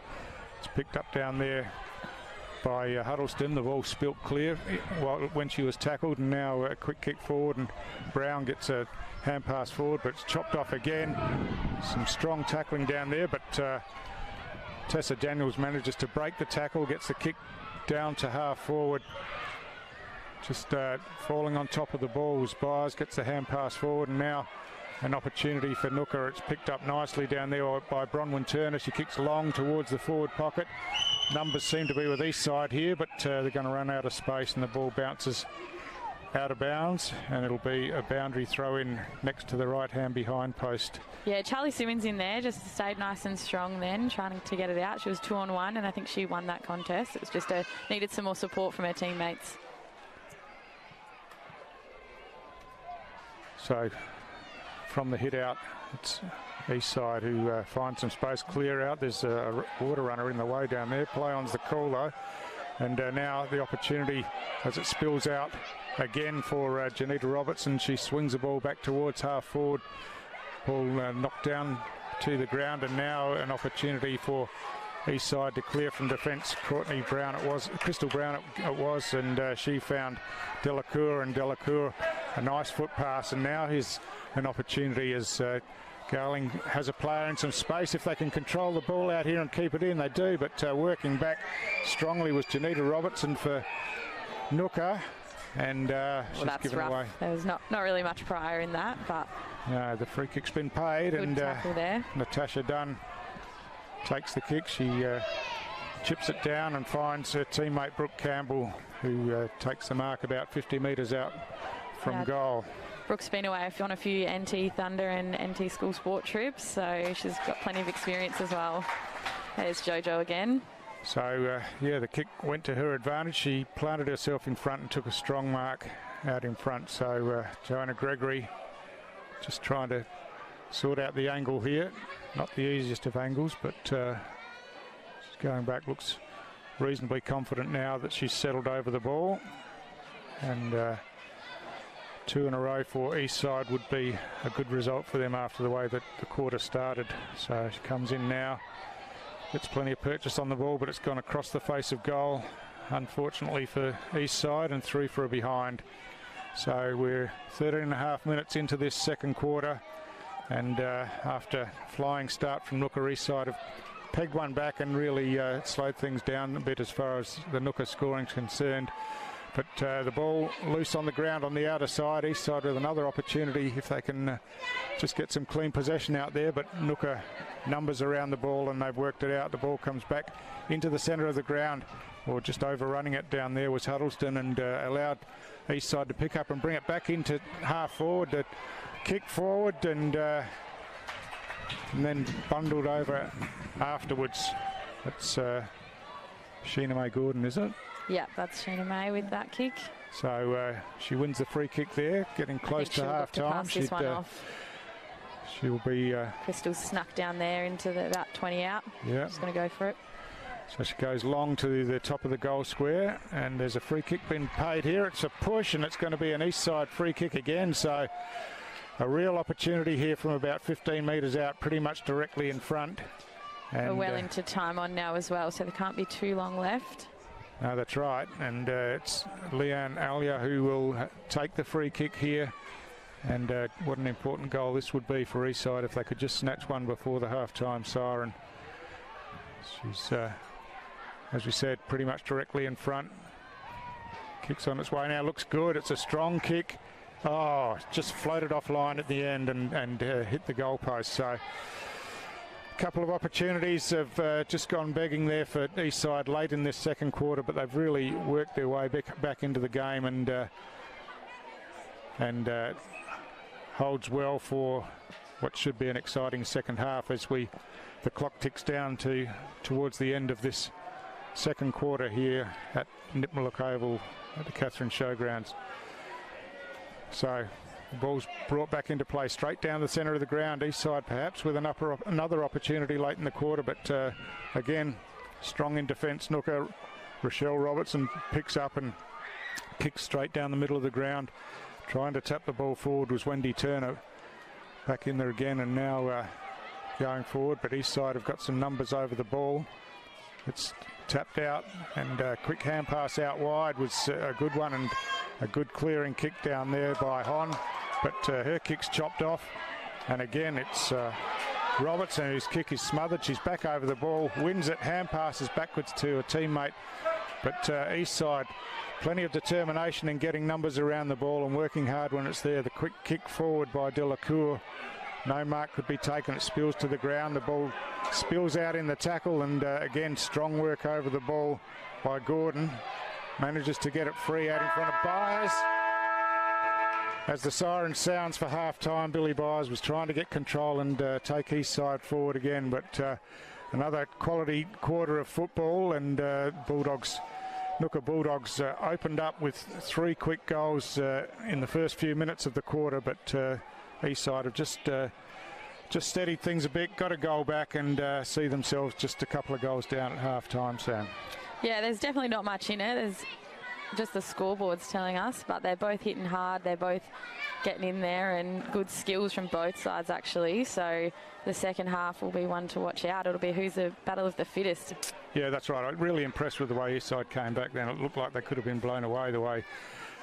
It's picked up down there by Huddleston. The ball spilt clear when she was tackled, and now a quick kick forward, and Brown gets a hand pass forward, but it's chopped off again. Some strong tackling down there, but Tessa Daniels manages to break the tackle, gets the kick down to half forward. Just falling on top of the ball was Byers, gets the hand pass forward, and now an opportunity for Ngukurr. It's picked up nicely down there by Bronwyn Turner. She kicks long towards the forward pocket. Numbers seem to be with Eastside here, but they're going to run out of space, and the ball bounces out of bounds, and it'll be a boundary throw in next to the right hand behind post. Yeah, Charlie Simmons in there just stayed nice and strong then, trying to get it out. She was 2-on-1, and I think she won that contest. It was just needed some more support from her teammates. So from the hit out, it's Eastside who finds some space, clear out. There's a water runner in the way down there. Play on's the call though, and now the opportunity as it spills out again for Janita Robertson. She swings the ball back towards half forward. Ball knocked down to the ground, and now an opportunity for Eastside to clear from defence. Crystal Brown it was, and she found Delacour, and Delacour a nice foot pass, and now here's an opportunity as Garling has a player in some space. If they can control the ball out here and keep it in, they do, but working back strongly was Janita Robertson for Ngukurr, and she's that's given rough. away. There was not really much prior in that, but no, the free kick's been paid, good and tackle there. Natasha Dunn takes the kick. She chips it down and finds her teammate Brooke Campbell, who takes the mark about 50 metres out from goal. Brooke's been away on a few NT Thunder and NT School Sport trips, so she's got plenty of experience as well. There's Jojo again. So, the kick went to her advantage. She planted herself in front and took a strong mark out in front. So, Joanna Gregory just trying to sort out the angle here. Not the easiest of angles, but she's going back, looks reasonably confident now that she's settled over the ball. And 2 in a row for Eastside would be a good result for them after the way that the quarter started. So she comes in now, gets plenty of purchase on the ball, but it's gone across the face of goal, unfortunately for Eastside, and through for a behind. So we're 13.5 minutes into this second quarter, and after flying start from Ngukurr, Eastside have pegged one back and really slowed things down a bit as far as the Ngukurr scoring is concerned. But the ball loose on the ground on the outer side. Eastside with another opportunity if they can just get some clean possession out there. But Ngukurr numbers around the ball, and they've worked it out. The ball comes back into the centre of the ground, or just overrunning it down there was Huddleston, and allowed Eastside to pick up and bring it back into half forward to kick forward, and then bundled over afterwards. That's Sheena May Gordon, is it? Yeah, that's Sheena May with that kick. So she wins the free kick there, getting close to half time. She'll be. Crystal snuck down there into about 20 out. Yeah. Just going to go for it. So she goes long to the top of the goal square, and there's a free kick being paid here. It's a push, and it's going to be an Eastside free kick again. So a real opportunity here from about 15 metres out, pretty much directly in front. And, we're well into time on now as well, so there can't be too long left. No, that's right, and it's Leanne Alia who will take the free kick here, and what an important goal this would be for Eastside if they could just snatch one before the half-time siren. She's, as we said, pretty much directly in front. Kicks on its way now, looks good, it's a strong kick. Oh, just floated offline at the end and hit the goalpost, so couple of opportunities have just gone begging there for Eastside late in this second quarter, but they've really worked their way back into the game and holds well for what should be an exciting second half as the clock ticks down towards the end of this second quarter here at Nipmuc Oval at the Katherine Showgrounds. So the ball's brought back into play straight down the centre of the ground. Eastside perhaps with another opportunity late in the quarter, but again, strong in defence. Ngukurr, Rochelle Robertson picks up and kicks straight down the middle of the ground. Trying to tap the ball forward was Wendy Turner. Back in there again and now going forward, but Eastside have got some numbers over the ball. It's tapped out and a quick hand pass out wide was a good one, and a good clearing kick down there by Hon, but her kick's chopped off, and again it's Robertson whose kick is smothered. She's back over the ball, wins it, hand passes backwards to a teammate, but Eastside plenty of determination in getting numbers around the ball and working hard when it's there. The quick kick forward by Ngukurr, no mark could be taken, it spills to the ground, the ball spills out in the tackle, and again strong work over the ball by Gordon, manages to get it free out in front of Byers. As the siren sounds for half time, Billy Byers was trying to get control and take Eastside forward again, but another quality quarter of football, and Ngukurr Bulldogs opened up with 3 quick goals in the first few minutes of the quarter, but Eastside have just steadied things a bit, got a goal back, and see themselves just a couple of goals down at half time, Sam. Yeah, there's definitely not much in it. There's just the scoreboard's telling us, but they're both hitting hard. They're both getting in there, and good skills from both sides, actually. So the second half will be one to watch out. It'll be who's the battle of the fittest. Yeah, that's right. I'm really impressed with the way Eastside came back then. It looked like they could have been blown away the way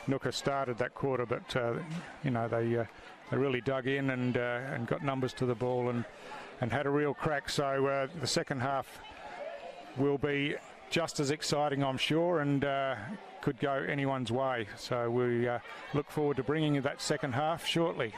Ngukurr started that quarter, but they really dug in and got numbers to the ball and had a real crack. So the second half will be just as exciting, I'm sure, and could go anyone's way. So we look forward to bringing you that second half shortly.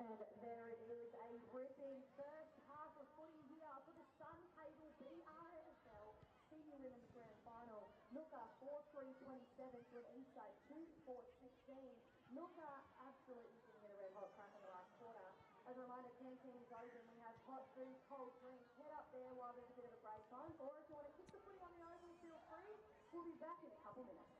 And there it is, a ripping first half of footy here for the Suncable BRFL Senior Women's Grand Final. Ngukurr 4-3-27 to an Eastside 2-4-16. Ngukurr absolutely giving it a red hot crack in the last quarter. As a reminder, canteen is open. We have hot food, cold drinks. Head up there while there's a bit of a break time, or if you want to kick the footy on the oval, feel free. We'll be back in a couple minutes.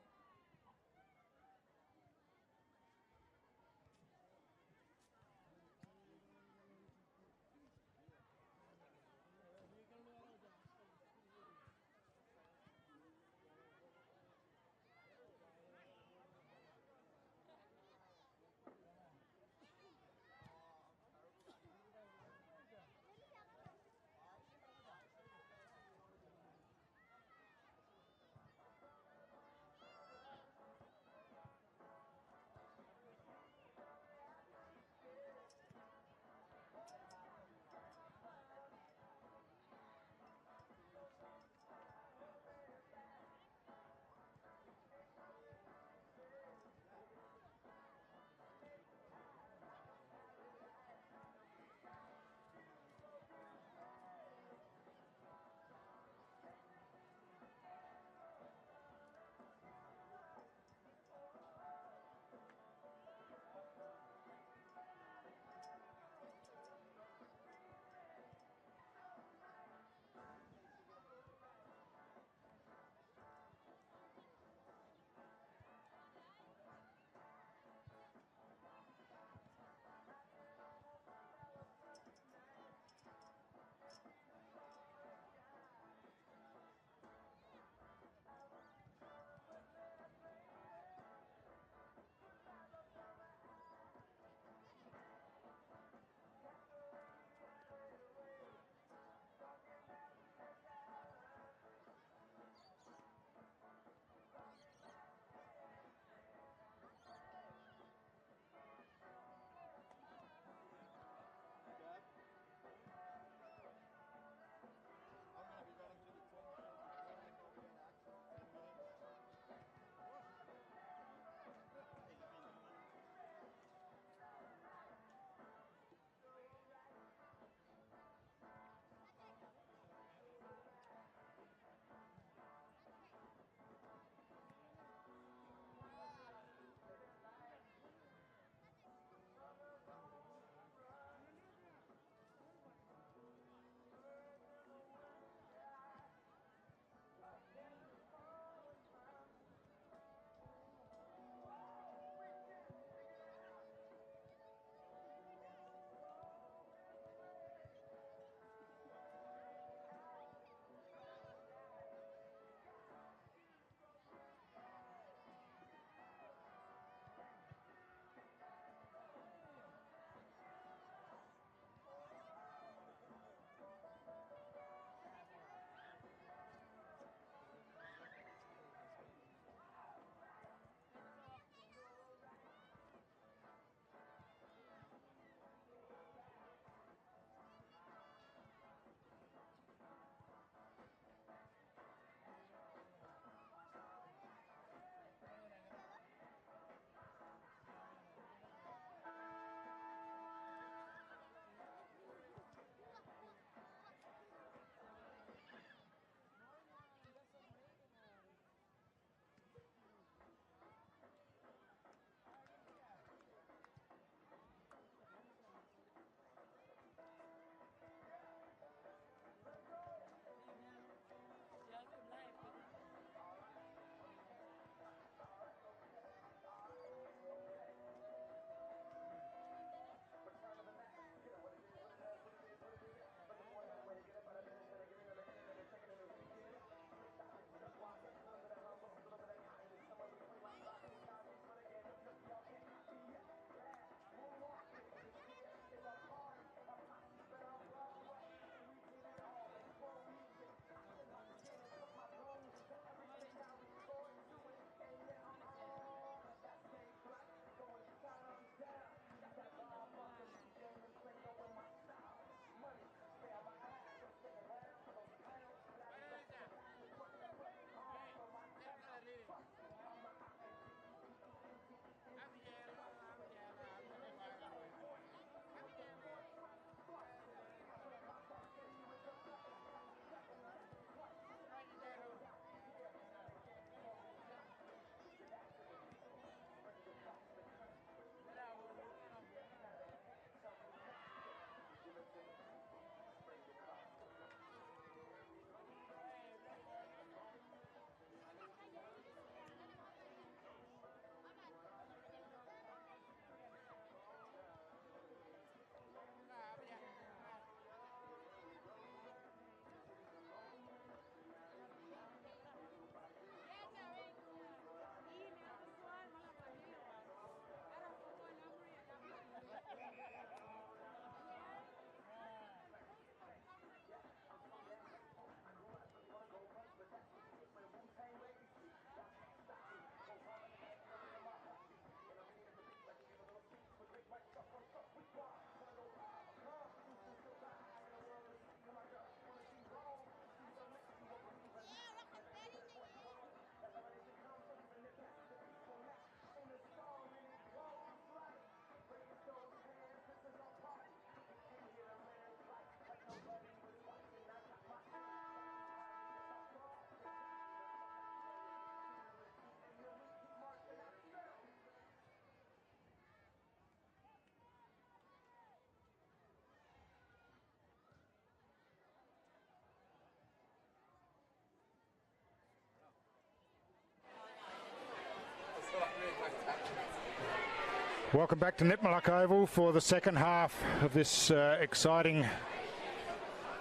Welcome back to Nipmuc Oval for the second half of this exciting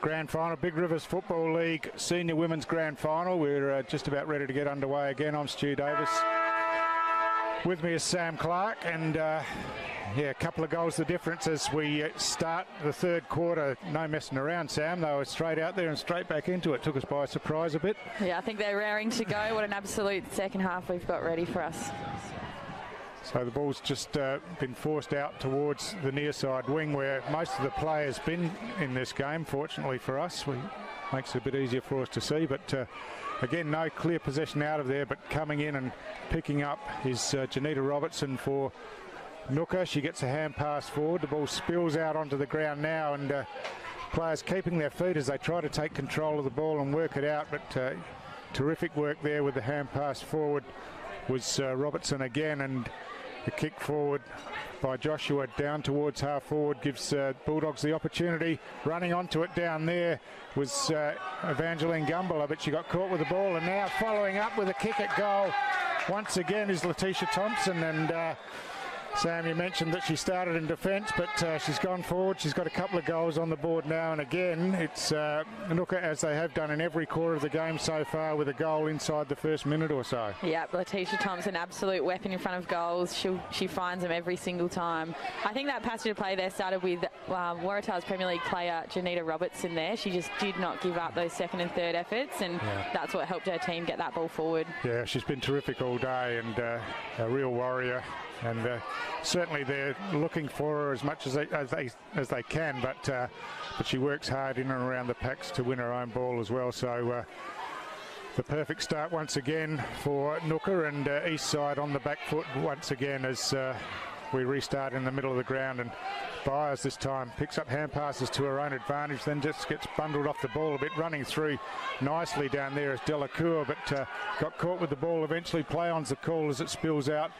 grand final, Big Rivers Football League Senior Women's Grand Final. We're just about ready to get underway again. I'm Stu Davis. With me is Sam Clark, and a couple of goals the difference as we start the third quarter. No messing around, Sam. They were straight out there and straight back into it. Took us by surprise a bit. Yeah, I think they're raring to go. What an absolute second half we've got ready for us. So the ball's just been forced out towards the near side wing where most of the players been in this game. Fortunately for us, makes it a bit easier for us to see. But again, no clear possession out of there, but coming in and picking up is Janita Robertson for Ngukurr. She gets a hand pass forward. The ball spills out onto the ground now, and players keeping their feet as they try to take control of the ball and work it out. But terrific work there with the hand pass forward was Robertson again, and the kick forward by Joshua down towards half forward gives Bulldogs the opportunity. Running onto it down there was Evangeline Gumbel, but she got caught with the ball, and now following up with a kick at goal once again is Letitia Thompson. And Sam, you mentioned that she started in defence, but she's gone forward. She's got a couple of goals on the board now, and again it's Ngukurr, as they have done in every quarter of the game so far, with a goal inside the first minute or so. Yeah, Letitia Thompson, absolute weapon in front of goals. She finds them every single time. I think that passage of play there started with Waratah's Premier League player Janita Robertson there. She just did not give up those second and third efforts, and that's what helped her team get that ball forward. Yeah, she's been terrific all day, and a real warrior. And certainly they're looking for her as much as they can, but she works hard in and around the packs to win her own ball as well. So the perfect start once again for Ngukurr, and Eastside on the back foot once again as we restart in the middle of the ground. And Byers this time picks up hand passes to her own advantage, then just gets bundled off the ball a bit, running through nicely down there as Delacour, but got caught with the ball eventually. Play on's the call as it spills out.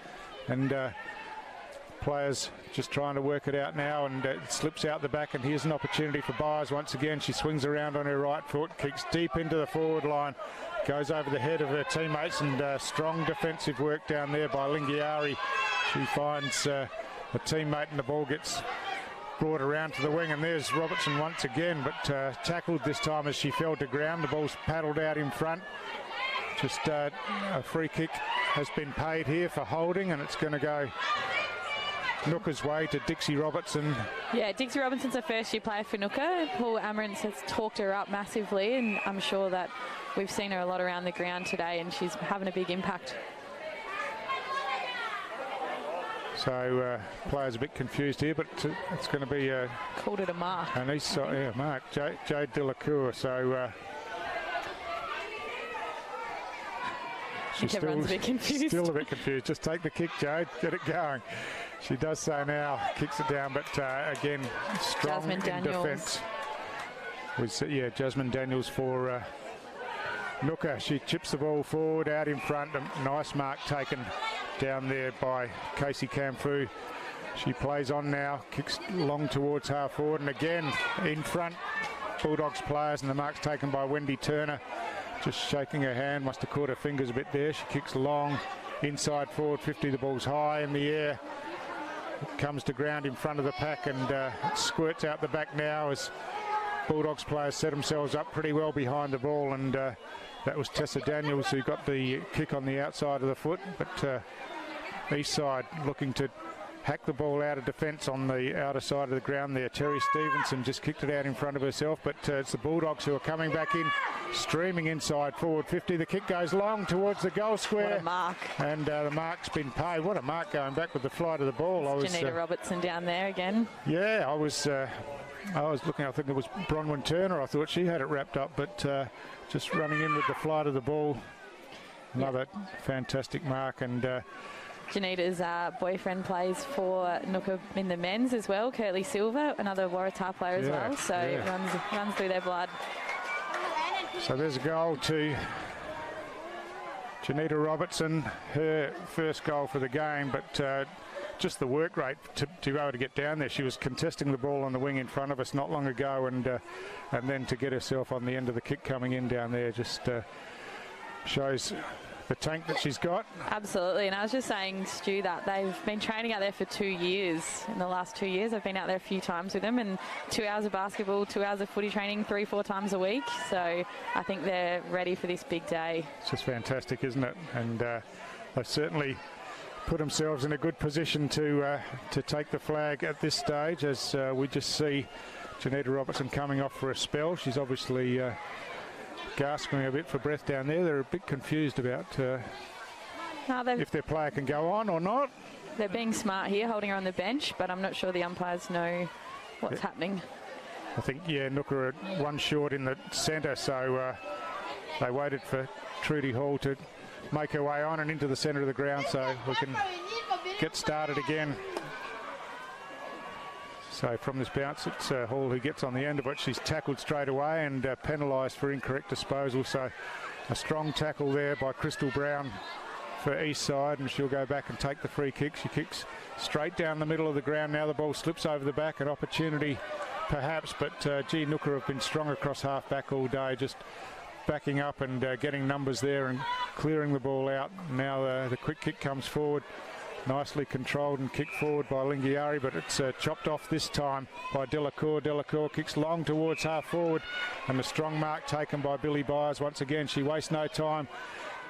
And players just trying to work it out now, and it slips out the back, and here's an opportunity for Byers once again. She swings around on her right foot, kicks deep into the forward line, goes over the head of her teammates, and strong defensive work down there by Lingiari. She finds a teammate, and the ball gets brought around to the wing, and there's Robertson once again, but tackled this time as she fell to ground. The ball's paddled out in front. Just a free kick has been paid here for holding, and it's going to go Ngukurr's way to Dixie Robertson. Yeah, Dixie Robertson's a first-year player for Ngukurr. Paul Amarantz has talked her up massively, and I'm sure that we've seen her a lot around the ground today, and she's having a big impact. So players a bit confused here, but it's going to be called it a mark. An east side, mark, Jade Delacour. So. Everyone's a bit confused. Still a bit confused. Just take the kick, Jade. Get it going. She does so now. Kicks it down, but again, strong Jasmine in Daniels. defence. Jasmine Daniels for Ngukurr. She chips the ball forward, out in front. A nice mark taken down there by Casey Camfu. She plays on now. Kicks long towards half forward, and again in front. Bulldogs players, and the mark's taken by Wendy Turner. Just shaking her hand, must have caught her fingers a bit there. She kicks long, inside forward 50, the ball's high in the air. It comes to ground in front of the pack, and it squirts out the back now as Bulldogs players set themselves up pretty well behind the ball, and that was Tessa Daniels who got the kick on the outside of the foot, but Eastside looking to hack the ball out of defence on the outer side of the ground there. Terry Stevenson just kicked it out in front of herself, but it's the Bulldogs who are coming back in, streaming inside forward 50. The kick goes long towards the goal square. What a mark. And the mark's been paid. What a mark going back with the flight of the ball. Janita Robertson down there again. Yeah, I was looking, I think it was Bronwyn Turner. I thought she had it wrapped up, but just running in with the flight of the ball. Another fantastic mark. And Janita's boyfriend plays for Ngukurr in the men's as well, Curtly Silver, another Waratah player as well, so it runs through their blood. So there's a goal to Janita Robertson, her first goal for the game, but just the work rate to be able to get down there. She was contesting the ball on the wing in front of us not long ago, and then to get herself on the end of the kick coming in down there just shows the tank that she's got. Absolutely, and I was just saying, Stu, that they've been training out there for 2 years. In the last 2 years, I've been out there a few times with them, and 2 hours of basketball, 2 hours of footy training, 3-4 times a week. So I think they're ready for this big day. It's just fantastic, isn't it? And they've certainly put themselves in a good position to take the flag at this stage, as we just see Janetta Robertson coming off for a spell. She's obviously gasping a bit for breath down there. They're a bit confused about if their player can go on or not. They're being smart here, holding her on the bench, but I'm not sure the umpires know what's happening. I think, Ngukurr are one short in the centre, so they waited for Trudy Hall to make her way on and into the centre of the ground so we can get started again. So from this bounce, it's Hall who gets on the end of it. She's tackled straight away and penalised for incorrect disposal. So a strong tackle there by Crystal Brown for Eastside, and she'll go back and take the free kick. She kicks straight down the middle of the ground. Now the ball slips over the back, an opportunity perhaps, but Ngukurr have been strong across half back all day, just backing up and getting numbers there and clearing the ball out. Now the quick kick comes forward. Nicely controlled and kicked forward by Lingiari, but it's chopped off this time by Delacour. Delacour kicks long towards half forward, and a strong mark taken by Billy Byers. Once again, she wastes no time,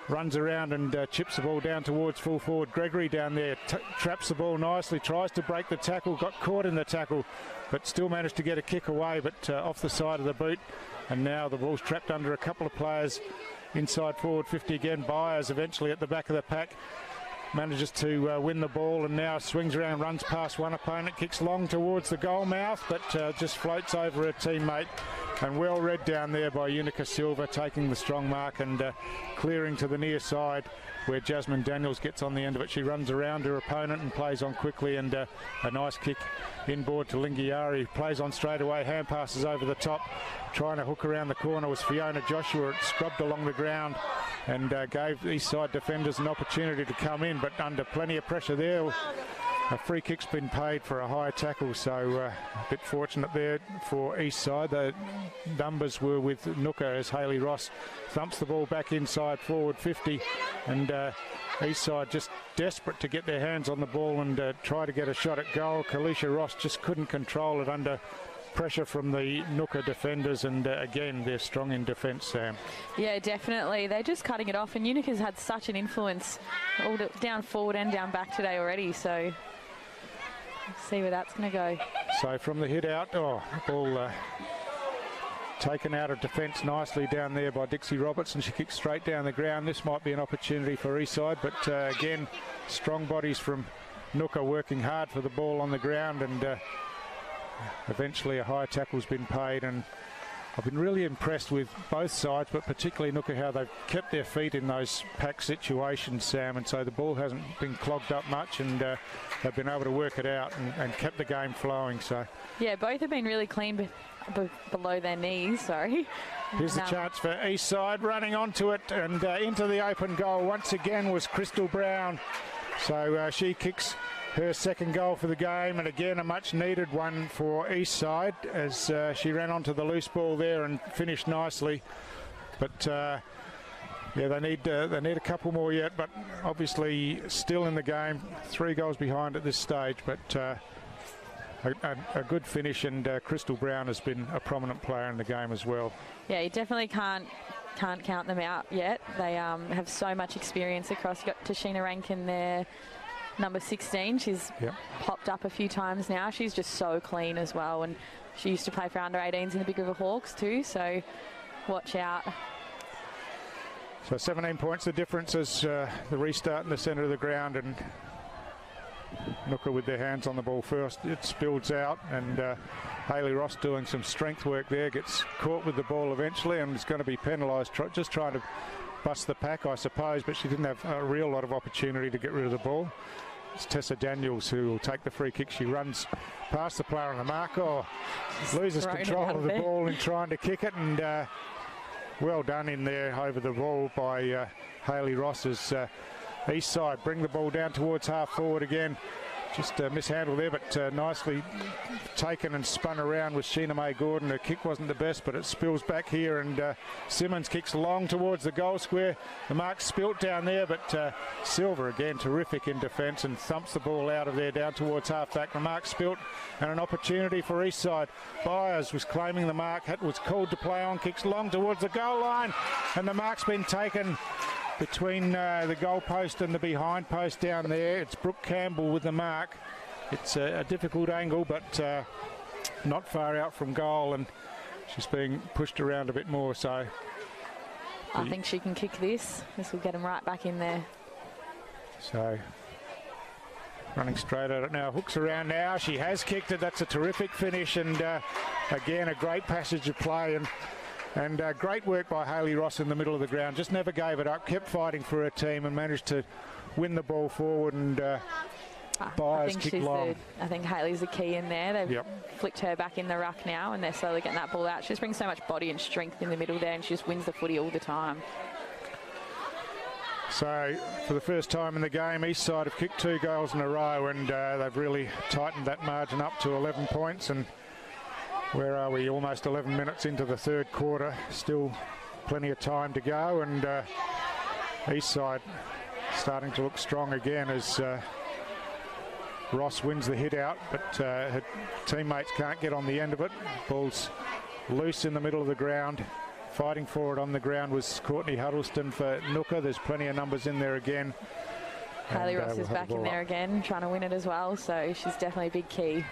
runs around and chips the ball down towards full forward. Gregory down there traps the ball nicely, tries to break the tackle, got caught in the tackle, but still managed to get a kick away, but off the side of the boot. And now the ball's trapped under a couple of players inside forward 50 again. Byers eventually at the back of the pack manages to win the ball, and now swings around, runs past one opponent, kicks long towards the goal mouth, but just floats over her teammate. And well read down there by Unica Silva, taking the strong mark and clearing to the near side where Jasmine Daniels gets on the end of it. She runs around her opponent and plays on quickly, and a nice kick inboard to Lingiari. Plays on straight away, hand passes over the top. Trying to hook around the corner was Fiona Joshua. It scrubbed along the ground and gave Eastside defenders an opportunity to come in, but under plenty of pressure there. A free kick's been paid for a high tackle, so a bit fortunate there for Eastside. The numbers were with Ngukurr as Hayley Ross thumps the ball back inside forward 50, and Eastside just desperate to get their hands on the ball and try to get a shot at goal. Kalisha Ross just couldn't control it under pressure from the Ngukurr defenders, and again they're strong in defence, Sam. Yeah, definitely. They're just cutting it off, and Unica's had such an influence all down forward and down back today already, so let's see where that's going to go. So from the hit out, ball taken out of defence nicely down there by Dixie Robertson. She kicks straight down the ground. This might be an opportunity for Eastside, but again, strong bodies from Ngukurr working hard for the ball on the ground, and eventually a high tackle's been paid. And I've been really impressed with both sides, but particularly Ngukurr, how they've kept their feet in those pack situations, Sam, and so the ball hasn't been clogged up much, and they've been able to work it out and kept the game flowing. So yeah, both have been really clean below their knees, sorry. Here's the chance for Eastside, running onto it and into the open goal once again was Crystal Brown. So she kicks her second goal for the game, and again a much needed one for Eastside, as she ran onto the loose ball there and finished nicely. But yeah, they need a couple more yet, but obviously still in the game, 3 goals behind at this stage, but a good finish, and Crystal Brown has been a prominent player in the game as well. Yeah, you definitely can't count them out yet. They have so much experience across. You've got Tashina Rankin there, number 16. She's popped up a few times now. She's just so clean as well, and she used to play for under-18s in the Big River Hawks too, so watch out. So 17 points the difference as the restart in the centre of the ground, and Ngukurr with their hands on the ball first. It spills out, and Hayley Ross doing some strength work there, gets caught with the ball eventually and is going to be penalised, just trying to bust the pack, I suppose, but she didn't have a real lot of opportunity to get rid of the ball. It's Tessa Daniels who will take the free kick. She runs past the player on the mark, loses control of the ball in trying to kick it, and well done in there over the ball by Hayley Ross as Eastside bring the ball down towards half forward again. just mishandled there, but nicely taken and spun around with Sheena May Gordon. Her kick wasn't the best, but it spills back here, and Simmons kicks long towards the goal square. The mark's spilt down there, but Silver again terrific in defence and thumps the ball out of there down towards half-back. The mark spilt, and an opportunity for Eastside. Byers was claiming the mark, was called to play on, kicks long towards the goal line, and the mark's been taken between the goal post and the behind post down there. It's Brooke Campbell with the mark. It's a difficult angle, but not far out from goal, and she's being pushed around a bit more. So I think she can kick this. This will get him right back in there. So running straight at it now. Hooks around now. She has kicked it. That's a terrific finish, and again a great passage of play, and great work by Hayley Ross in the middle of the ground. Just never gave it up, kept fighting for her team and managed to win the ball forward, and Byers kicked long. I think Hayley's the key in there. They've flicked her back in the ruck now, and they're slowly getting that ball out. She just brings so much body and strength in the middle there, and she just wins the footy all the time. So for the first time in the game, Eastside have kicked 2 goals in a row, and they've really tightened that margin up to 11 points. And where are we? Almost 11 minutes into the third quarter. Still plenty of time to go, and Eastside starting to look strong again as Ross wins the hit out, but her teammates can't get on the end of it. Ball's loose in the middle of the ground. Fighting for it on the ground was Courtney Huddleston for Ngukurr. There's plenty of numbers in there again. Hayley Ross is back in there again, trying to win it as well, so she's definitely a big key.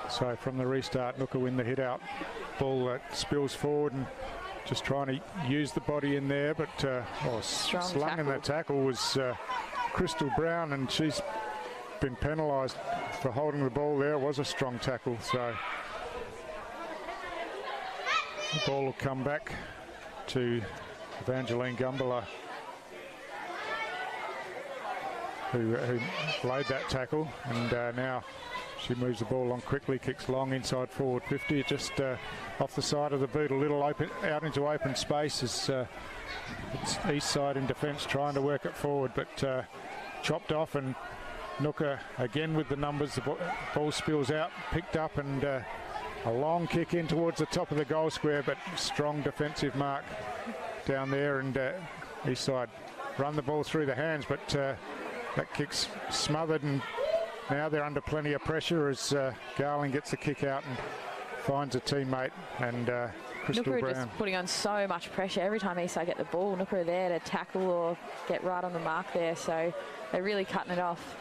So from the restart, Ngukurr win the hit out. Ball spills forward and just trying to use the body in there, but slung in that tackle was Crystal Brown, and she's been penalised for holding the ball there. It was a strong tackle, so the ball will come back to Evangeline Gumbala, who laid that tackle, and now she moves the ball on quickly, kicks long inside forward 50, just off the side of the boot, a little open out into open space as it's Eastside in defence trying to work it forward, but chopped off, and Ngukurr again with the numbers. The ball spills out, picked up, and a long kick in towards the top of the goal square, but strong defensive mark down there, and Eastside run the ball through the hands, but that kick's smothered, and now they're under plenty of pressure as Garling gets the kick out and finds a teammate, and Crystal Ngukurr Brown just putting on so much pressure every time Eastside get the ball. Ngukurr are there to tackle or get right on the mark there, so they're really cutting it off.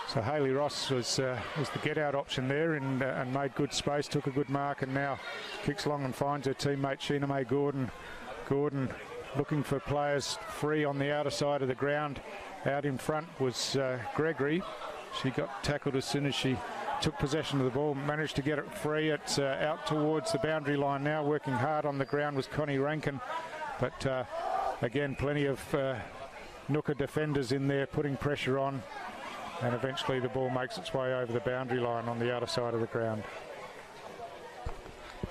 So Hayley Ross was the get-out option there, and made good space, took a good mark, and now kicks long and finds her teammate Sheena May Gordon. Gordon looking for players free on the outer side of the ground. Out in front was Gregory. She got tackled as soon as she took possession of the ball, managed to get it free. It's out towards the boundary line now. Working hard on the ground was Connie Rankin, but again plenty of Ngukurr defenders in there putting pressure on, and eventually the ball makes its way over the boundary line on the outer side of the ground.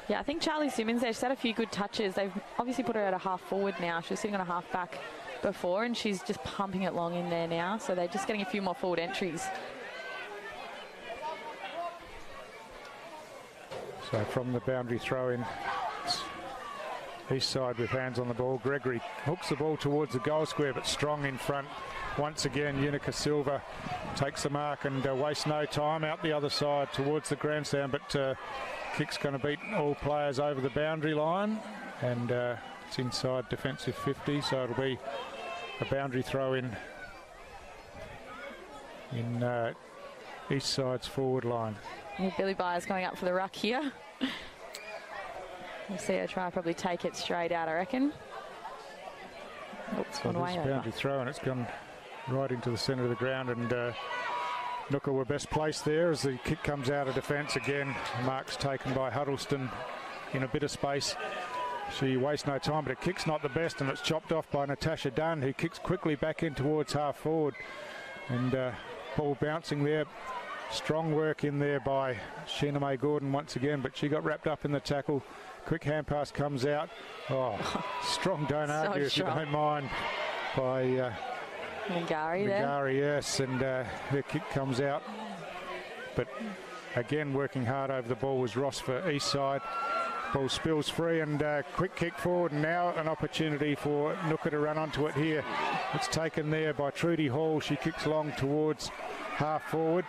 Yeah, I think Charlie Simmons there, she's had a few good touches. They've obviously put her at a half forward now. She was sitting on a half back before, and she's just pumping it long in there now, so they're just getting a few more forward entries. So from the boundary throw in, Eastside with hands on the ball. Gregory hooks the ball towards the goal square, but strong in front. Once again, Unica Silva takes the mark and wastes no time out the other side towards the grandstand, but kick's going to beat all players over the boundary line, and it's inside defensive 50, so it'll be a boundary throw in Eastside's forward line. Yeah, Billy Byers going up for the ruck here. We'll see her try probably take it straight out, I reckon. Oops, so gone way over. Boundary throw, and it's gone right into the centre of the ground, and Ngukurr were best placed there as the kick comes out of defence again. Mark's taken by Huddleston in a bit of space. She wastes no time, but her kick's not the best, and it's chopped off by Natasha Dunn, who kicks quickly back in towards half forward, and ball bouncing there. Strong work in there by Sheena May Gordon once again, but she got wrapped up in the tackle. Quick hand pass comes out. Oh, strong, don't argue if you don't mind, by Ngukurr there. Ngukurr, yes, and the kick comes out. But again, working hard over the ball was Ross for Eastside. Ball spills free and quick kick forward, and now an opportunity for Ngukurr to run onto it here. It's taken there by Trudy Hall. She kicks long towards half forward.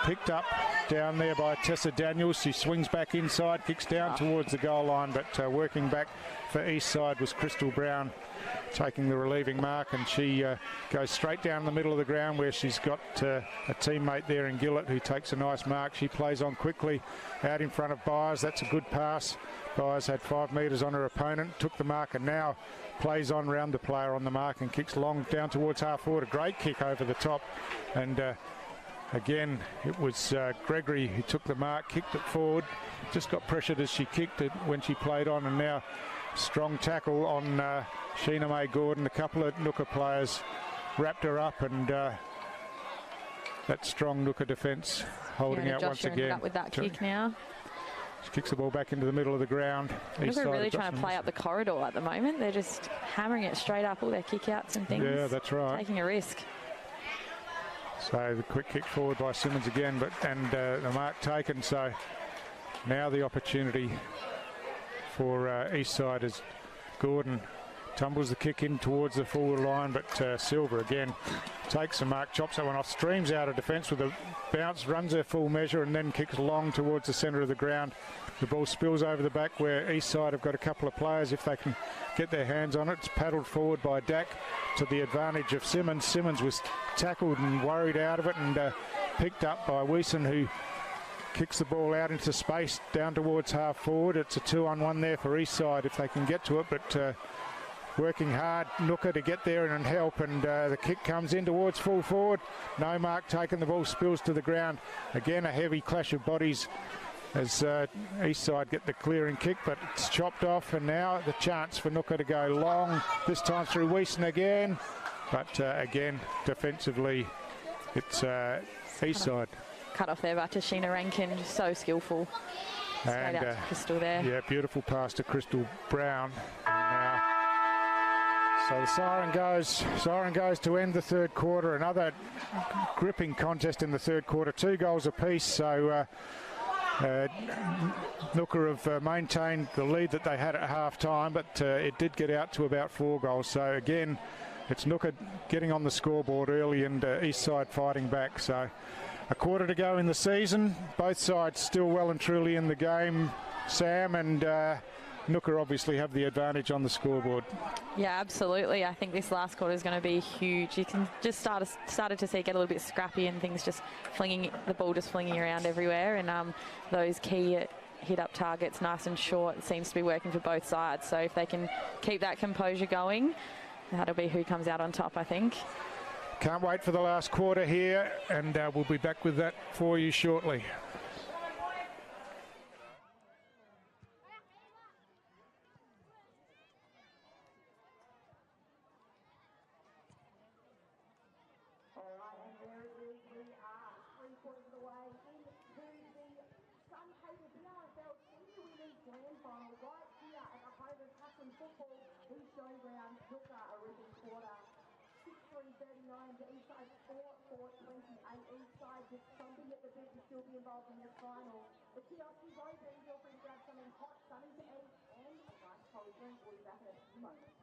Picked up down there by Tessa Daniels. She swings back inside, kicks down towards the goal line, but working back for Eastside was Crystal Brown, taking the relieving mark, and she goes straight down the middle of the ground where she's got a teammate there in Gillett who takes a nice mark. She plays on quickly out in front of Byers. That's a good pass. Byers had 5 metres on her opponent, took the mark, and now plays on round the player on the mark and kicks long down towards half forward. A great kick over the top, and again, it was Gregory who took the mark, kicked it forward, just got pressured as she kicked it when she played on, and now strong tackle on Sheena May Gordon. A couple of Ngukurr players wrapped her up, and that strong Ngukurr defence holding out once again. Up with that kick now. She kicks the ball back into the middle of the ground. They're really trying to play up the corridor at the moment. They're just hammering it straight up, all their kick-outs and things. Yeah, that's right. Taking a risk. So the quick kick forward by Simmons again, and the mark taken. So now the opportunity for Eastside as Gordon tumbles the kick in towards the forward line, but Silver again takes the mark, chops that one off, streams out of defence with a bounce, runs her full measure, and then kicks long towards the centre of the ground. The ball spills over the back where Eastside have got a couple of players if they can get their hands on it. It's paddled forward by Dak to the advantage of Simmons. Simmons was tackled and worried out of it, and picked up by Weeson, who kicks the ball out into space down towards half forward. It's a 2-on-1 there for Eastside if they can get to it, but working hard, Ngukurr, to get there and help, and the kick comes in towards full forward. No mark taken, the ball spills to the ground. Again, a heavy clash of bodies as Eastside get the clearing kick, but it's chopped off, and now the chance for Ngukurr to go long, this time through Weeson again, but again, defensively, it's Eastside. Cut off there by Tashina Rankin, just so skillful. Straight And out to Crystal there. yeah, beautiful pass to Crystal Brown. Now, so the siren goes to end the third quarter. Another gripping contest in the third quarter, 2 goals apiece. So Ngukurr have maintained the lead that they had at half time, but it did get out to about 4 goals. So again, it's Ngukurr getting on the scoreboard early and Eastside fighting back. So a quarter to go in the season. Both sides still well and truly in the game, Sam, and Ngukurr obviously have the advantage on the scoreboard. Yeah, absolutely. I think this last quarter is going to be huge. You can just started to see it get a little bit scrappy and things just flinging around everywhere, and those key hit-up targets nice and short seems to be working for both sides. So if they can keep that composure going, that'll be who comes out on top, I think. Can't wait for the last quarter here, and we'll be back with that for you shortly. Showgrounds took a ripping quarter. 6-3-39 to Eastside, 4-4-28. Eastside just something at the bit to still be involved in this final. The kiosk is open. Feel free to grab something hot, something to eat, and a nice cold drink. We'll be back in a few moments.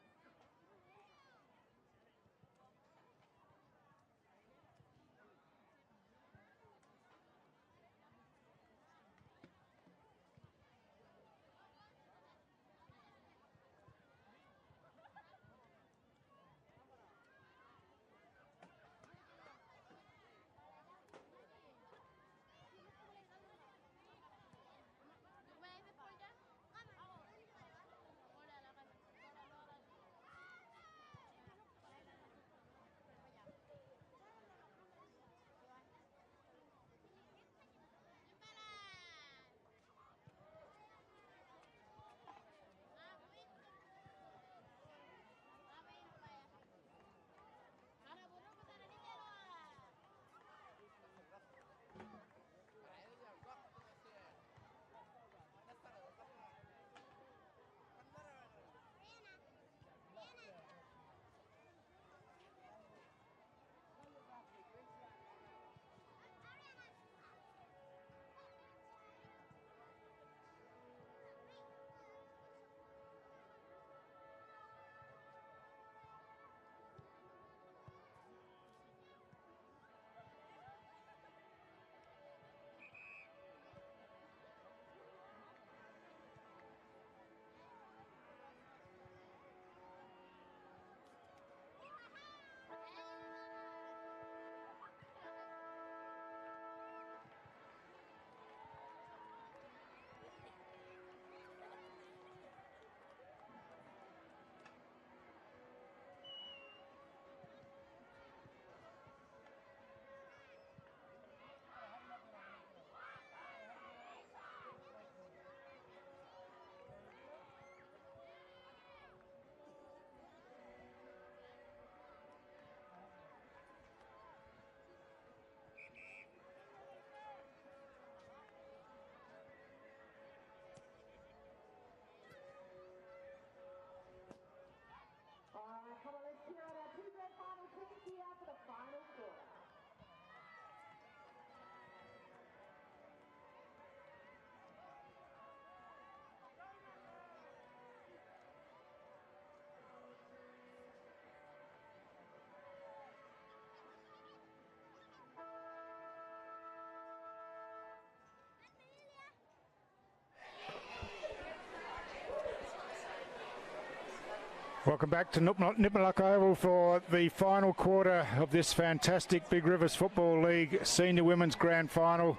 Welcome back to Nipmuc Oval for the final quarter of this fantastic Big Rivers Football League Senior Women's Grand Final.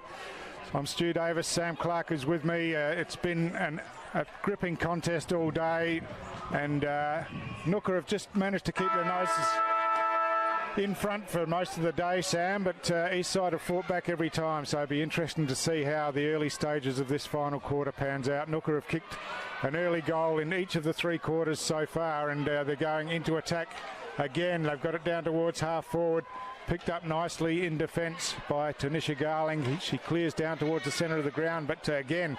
I'm Stu Davis, Sam Clark is with me. It's been a gripping contest all day, and Ngukurr have just managed to keep their noses in front for most of the day, Sam, but Eastside have fought back every time, so it'll be interesting to see how the early stages of this final quarter pans out. Ngukurr have kicked an early goal in each of the 3 quarters so far, and they're going into attack again. They've got it down towards half forward, picked up nicely in defence by Tanisha Garling. She clears down towards the centre of the ground, but again,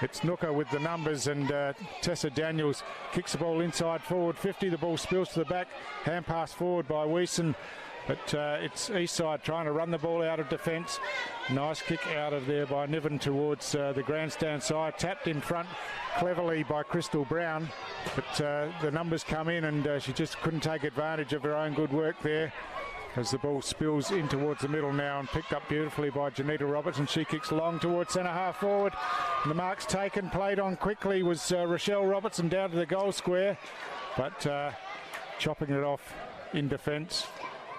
it's Ngukurr with the numbers, and Tessa Daniels kicks the ball inside forward 50. The ball spills to the back, hand pass forward by Weeson, but it's Eastside trying to run the ball out of defence. Nice kick out of there by Niven towards the grandstand side, tapped in front cleverly by Crystal Brown, but the numbers come in, and she just couldn't take advantage of her own good work there, as the ball spills in towards the middle now, and picked up beautifully by Janita Robertson. She kicks long towards centre half forward, and the mark's taken, played on quickly was Rochelle Robertson down to the goal square, but chopping it off in defence.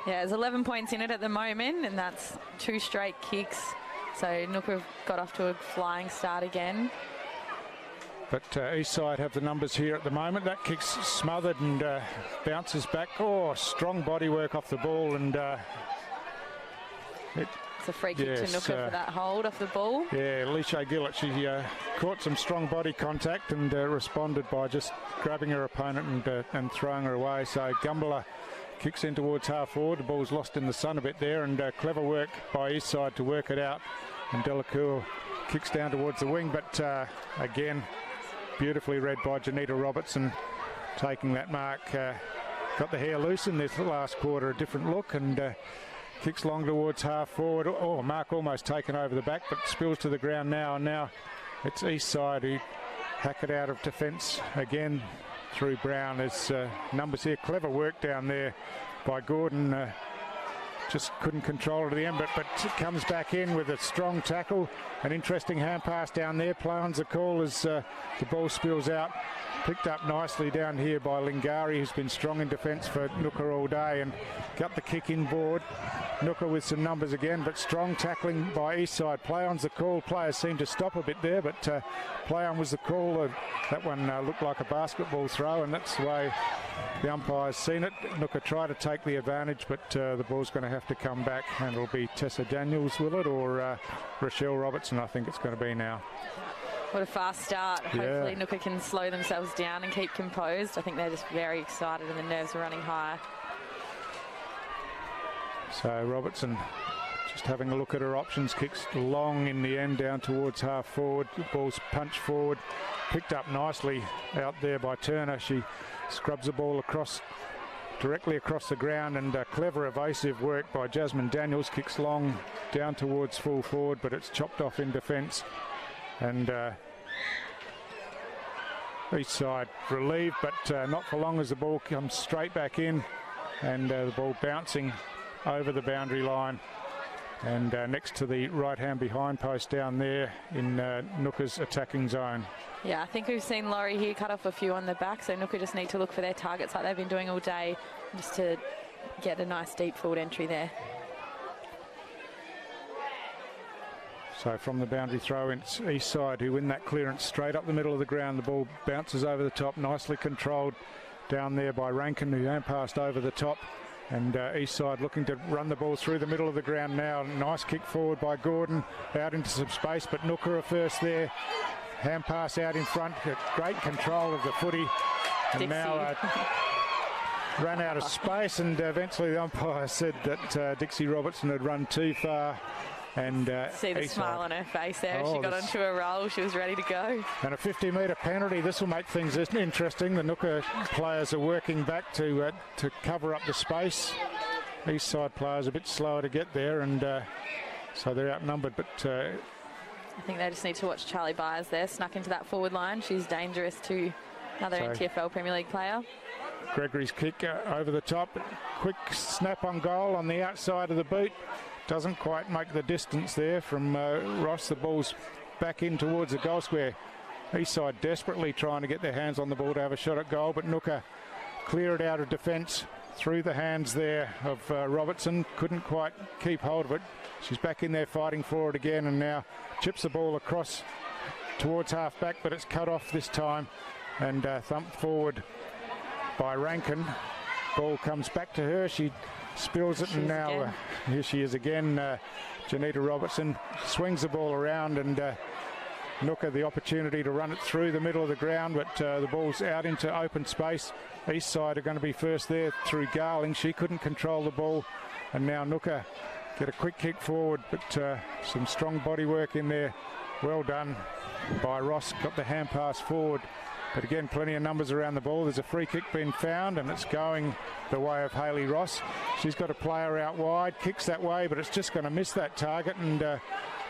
Yeah, there's 11 points in it at the moment, and that's 2 straight kicks, so Ngukurr got off to a flying start again. But Eastside have the numbers here at the moment. That kick's smothered and bounces back. Oh, strong body work off the ball, and it's a free kick to Ngukurr for that hold off the ball. Yeah, Alicia Gillett, she caught some strong body contact and responded by just grabbing her opponent and throwing her away. So Gumbala kicks in towards half forward. The ball's lost in the sun a bit there, and clever work by Eastside to work it out. And Delacour kicks down towards the wing, but again, beautifully read by Janita Robertson, taking that mark. Got the hair loose in this last quarter, a different look, and kicks long towards half forward. Oh, mark almost taken over the back, but spills to the ground now, and now it's Eastside who hack it out of defence again through Brown. There's numbers here. Clever work down there by Gordon. Just couldn't control it at the end, but it comes back in with a strong tackle. An interesting hand pass down there. Play on's a call as the ball spills out. Picked up nicely down here by Lingari, who's been strong in defence for Ngukurr all day, and got the kick inboard. Ngukurr with some numbers again, but strong tackling by Eastside. Play on's the call. Players seem to stop a bit there, but play on was the call. That one looked like a basketball throw, and that's the way the umpire's seen it. Ngukurr tried to take the advantage, but the ball's going to have to come back, and it'll be Tessa Daniels, will it, or Rochelle Robertson, I think it's going to be now. What a fast start. Hopefully Ngukurr can slow themselves down and keep composed. I think they're just very excited and the nerves are running high. So Robertson just having a look at her options, kicks long in the end down towards half forward. The ball's punched forward, picked up nicely out there by Turner. She scrubs the ball directly across the ground, and clever evasive work by Jasmine Daniels. Kicks long down towards full forward, but it's chopped off in defence. And Eastside relieved, but not for long as the ball comes straight back in, and the ball bouncing over the boundary line and next to the right hand behind post down there in Ngukurr's attacking zone. Yeah, I think we've seen Laurie here cut off a few on the back, so Ngukurr just need to look for their targets like they've been doing all day, just to get a nice deep forward entry there. So from the boundary throw, it's Eastside who win that clearance straight up the middle of the ground. The ball bounces over the top, nicely controlled down there by Rankin, who hand passed over the top. And Eastside looking to run the ball through the middle of the ground now. Nice kick forward by Gordon, out into some space, but Ngukurr first there. Hand pass out in front, great control of the footy. And Dixie. Now ran out of space, and eventually the umpire said that Dixie Robertson had run too far. And see the smile on her face there. She got onto a roll. She was ready to go. And a 50-metre penalty. This will make things interesting. The Ngukurr players are working back to cover up the space. Eastside players a bit slower to get there, and so they're outnumbered. But I think they just need to watch Charlie Byers there. Snuck into that forward line. She's dangerous to another NTFL Premier League player. Gregory's kick over the top. Quick snap on goal on the outside of the boot. Doesn't quite make the distance there from Ross. The ball's back in towards the goal square. Eastside desperately trying to get their hands on the ball to have a shot at goal, but Ngukurr clear it out of defence through the hands there of Robertson. Couldn't quite keep hold of it. She's back in there fighting for it again, and now chips the ball across towards half-back, but it's cut off this time and thumped forward by Rankin. Ball comes back to her. She spills it, and now here she is again. Janita Robertson swings the ball around, and Ngukurr the opportunity to run it through the middle of the ground, but the ball's out into open space. Eastside are going to be first there through Garling. She couldn't control the ball, and now Ngukurr get a quick kick forward, but some strong body work in there. Well done by Ross. Got the hand pass forward, but again, plenty of numbers around the ball. There's a free kick being found, and it's going the way of Hayley Ross. She's got a player out wide, kicks that way, but it's just going to miss that target, and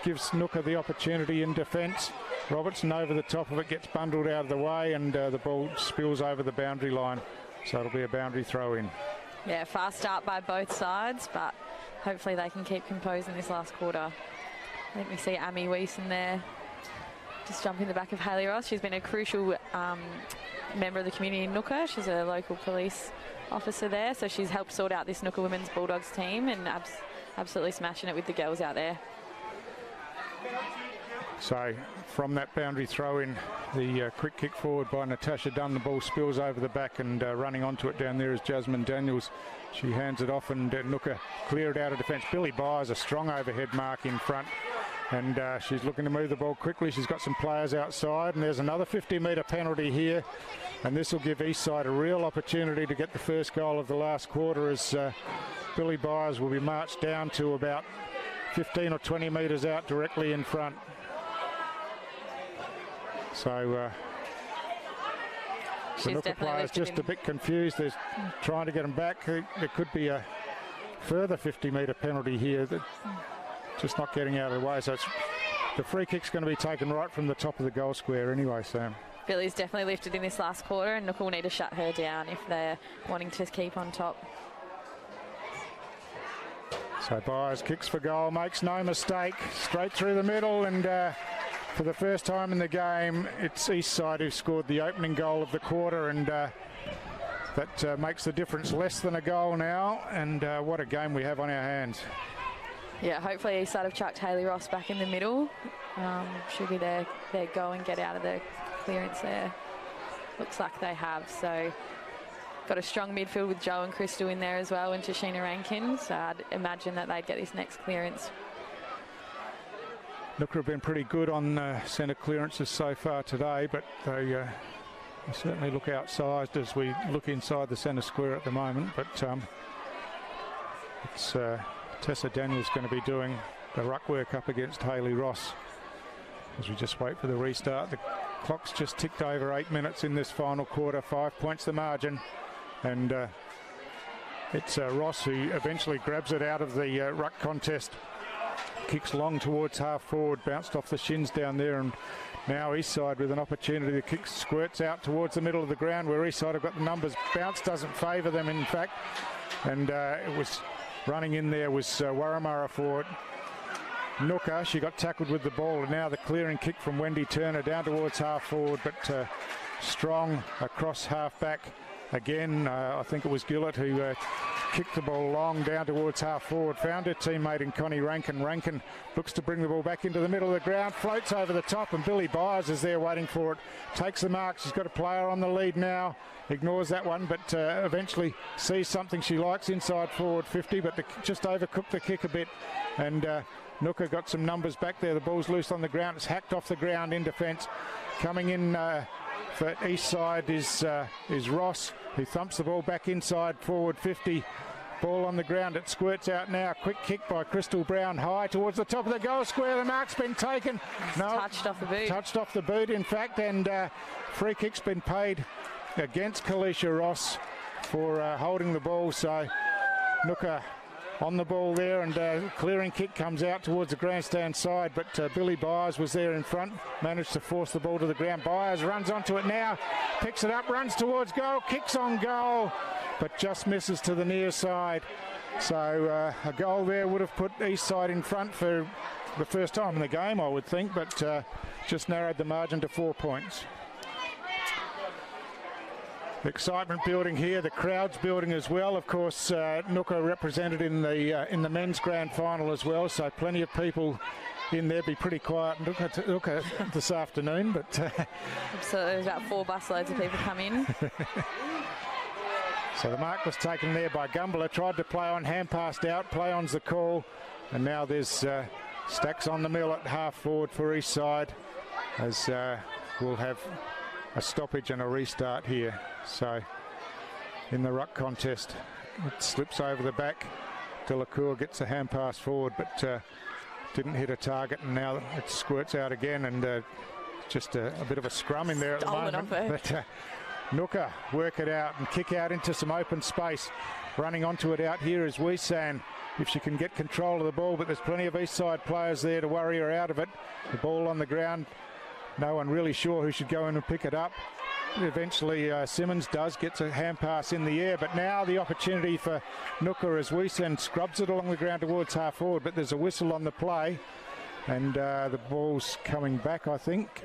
gives Ngukurr the opportunity in defence. Robertson over the top of it, gets bundled out of the way, and the ball spills over the boundary line. So it'll be a boundary throw in. Yeah, fast start by both sides, but hopefully they can keep composed in this last quarter. I think we see Amy Weeson there just jump in the back of Hayley Ross. She's been a crucial member of the community in Ngukurr. She's a local police officer there, so she's helped sort out this Ngukurr Women's Bulldogs team, and absolutely smashing it with the girls out there. So from that boundary throw in, the quick kick forward by Natasha Dunn. The ball spills over the back, and running onto it down there is Jasmine Daniels. She hands it off, and Ngukurr clear it out of defence. Billy Byers a strong overhead mark in front, and she's looking to move the ball quickly. She's got some players outside, and there's another 50-metre penalty here, and this will give Eastside a real opportunity to get the first goal of the last quarter, as Billy Byers will be marched down to about 15 or 20 metres out directly in front. So the Ngukurr players just a bit confused. They're trying to get them back. There could be a further 50-metre penalty here, that just not getting out of the way. So the free kick's going to be taken right from the top of the goal square anyway, Sam. Billy's definitely lifted in this last quarter, and Ngukurr will need to shut her down if they're wanting to keep on top. So Byers kicks for goal, makes no mistake, straight through the middle, and for the first time in the game, it's Eastside who scored the opening goal of the quarter, and that makes the difference less than a goal now, and what a game we have on our hands. Yeah, hopefully Eastside have chucked Hayley Ross back in the middle. Should be their go and get out of the clearance there. Looks like they have, so got a strong midfield with Jo and Crystal in there as well, and Tashina Rankin, so I'd imagine that they'd get this next clearance. Ngukurr have been pretty good on centre clearances so far today, but they certainly look outsized as we look inside the centre square at the moment. But it's Tessa Daniels going to be doing the ruck work up against Hayley Ross as we just wait for the restart. The clock's just ticked over 8 minutes in this final quarter, 5 points the margin, and it's Ross who eventually grabs it out of the ruck contest. Kicks long towards half forward, bounced off the shins down there, and now Eastside with an opportunity. The kick squirts out towards the middle of the ground where Eastside have got the numbers. Bounce doesn't favour them, in fact, and it was running in there was Warramurra for Ngukurr. She got tackled with the ball, and now the clearing kick from Wendy Turner down towards half forward, but strong across half back again. I think it was Gillett who kicked the ball long down towards half forward, found her teammate in Connie Rankin. Rankin looks to bring the ball back into the middle of the ground, floats over the top, and Billy Byers is there waiting for it, takes the mark. She's got a player on the lead now, ignores that one, but eventually sees something she likes inside forward 50, but just overcooked the kick a bit, and Ngukurr got some numbers back there. The ball's loose on the ground, it's hacked off the ground in defence. Coming in for Eastside is Ross, who thumps the ball back inside forward 50. Ball on the ground, it squirts out now. Quick kick by Crystal Brown, high towards the top of the goal square. The mark's been taken. No, touched off the boot. Touched off the boot, in fact, and free kick's been paid against Kalisha Ross for holding the ball. So Ngukurr on the ball there, and clearing kick comes out towards the grandstand side, but Billy Byers was there in front, managed to force the ball to the ground. Byers runs onto it now, picks it up, runs towards goal, kicks on goal, but just misses to the near side. So a goal there would have put Eastside in front for the first time in the game, I would think, but just narrowed the margin to 4 points. Excitement building here. The crowd's building as well. Of course, Ngukurr represented in the men's grand final as well. So plenty of people in there. Be pretty quiet Ngukurr this afternoon, but so there's about 4 busloads of people come in. So the mark was taken there by Gumbler. Tried to play on, hand passed out. Play on's the call, and now there's stacks on the mill at half forward for Eastside, as we'll have a stoppage and a restart here. So in the ruck contest, it slips over the back. Ngukurr gets a hand pass forward, but didn't hit a target, and now it squirts out again, and just a bit of a scrum in there at the moment. But Ngukurr work it out and kick out into some open space. Running onto it out here is Wisan, if she can get control of the ball, but there's plenty of Eastside players there to worry her out of it. The ball on the ground, no one really sure who should go in and pick it up. Eventually Simmons gets a hand pass in the air, but now the opportunity for Ngukurr as Wisan scrubs it along the ground towards half forward, but there's a whistle on the play, and the ball's coming back, I think.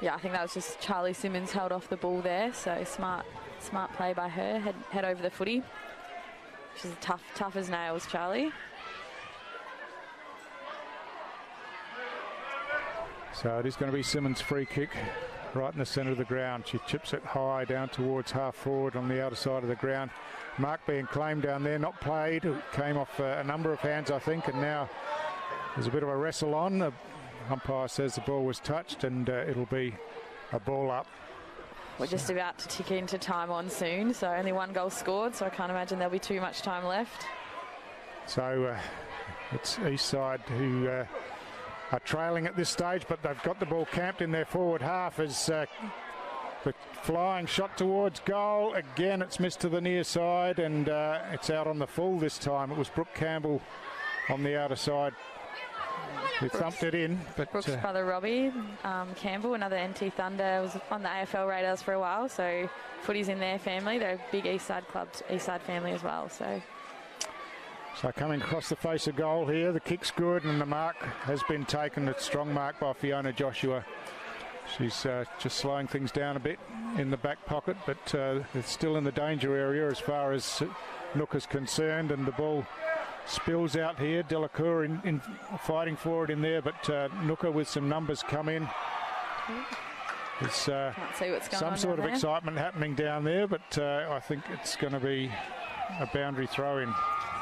Yeah, I think that was just Charlie Simmons held off the ball there, so smart play by her. Head over the footy. She's tough as nails, Charlie. So it is going to be Simmons' free kick right in the centre of the ground. She chips it high down towards half forward on the outer side of the ground. Mark being claimed down there, not played. It came off a number of hands, I think, and now there's a bit of a wrestle on. The umpire says the ball was touched, and it'll be a ball up. We're just about to tick into time on soon, so only 1 goal scored, so I can't imagine there'll be too much time left. So it's Eastside who are trailing at this stage, but they've got the ball camped in their forward half as the flying shot towards goal. Again, it's missed to the near side, and it's out on the full this time. It was Brooke Campbell on the outer side who thumped it in. But Brooke's brother Robbie Campbell, another NT Thunder, was on the AFL radars for a while, so footy's in their family. They're a big Eastside club, Eastside family as well. So coming across the face of goal here, the kick's good, and the mark has been taken. It's strong mark by Fiona Joshua. She's just slowing things down a bit in the back pocket, but it's still in the danger area as far as Ngukurr's concerned, and the ball spills out here. Ngukurr in fighting for it in there, but Ngukurr with some numbers come in. There's some sort of excitement happening down there, but I think it's going to be a boundary throw in.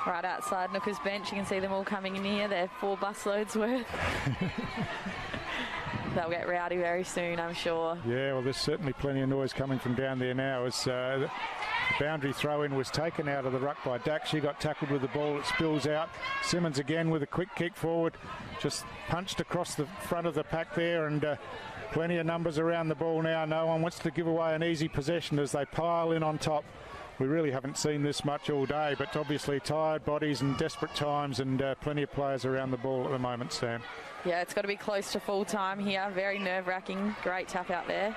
Right outside Ngukurr's bench, you can see them all coming in here. They're 4 busloads worth. They'll get rowdy very soon, I'm sure. Yeah, well, there's certainly plenty of noise coming from down there now as the boundary throw-in was taken out of the ruck by Dax. She got tackled with the ball. It spills out. Simmons again with a quick kick forward. Just punched across the front of the pack there, and plenty of numbers around the ball now. No one wants to give away an easy possession as they pile in on top. We really haven't seen this much all day, but obviously tired bodies and desperate times, and plenty of players around the ball at the moment, Sam. Yeah, it's got to be close to full time here. Very nerve-wracking. Great tap out there.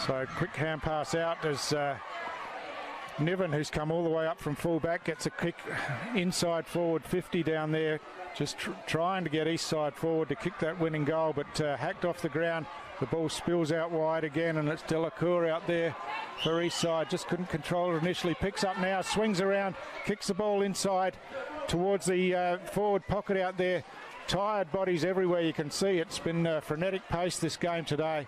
So quick hand pass out as Niven, who's come all the way up from full-back, gets a kick inside forward 50 down there, just trying to get Eastside forward to kick that winning goal, but hacked off the ground. The ball spills out wide again, and it's Ngukurr out there for Eastside. Just couldn't control it initially. Picks up now, swings around, kicks the ball inside towards the forward pocket out there. Tired bodies everywhere, you can see. It's been frenetic pace this game today.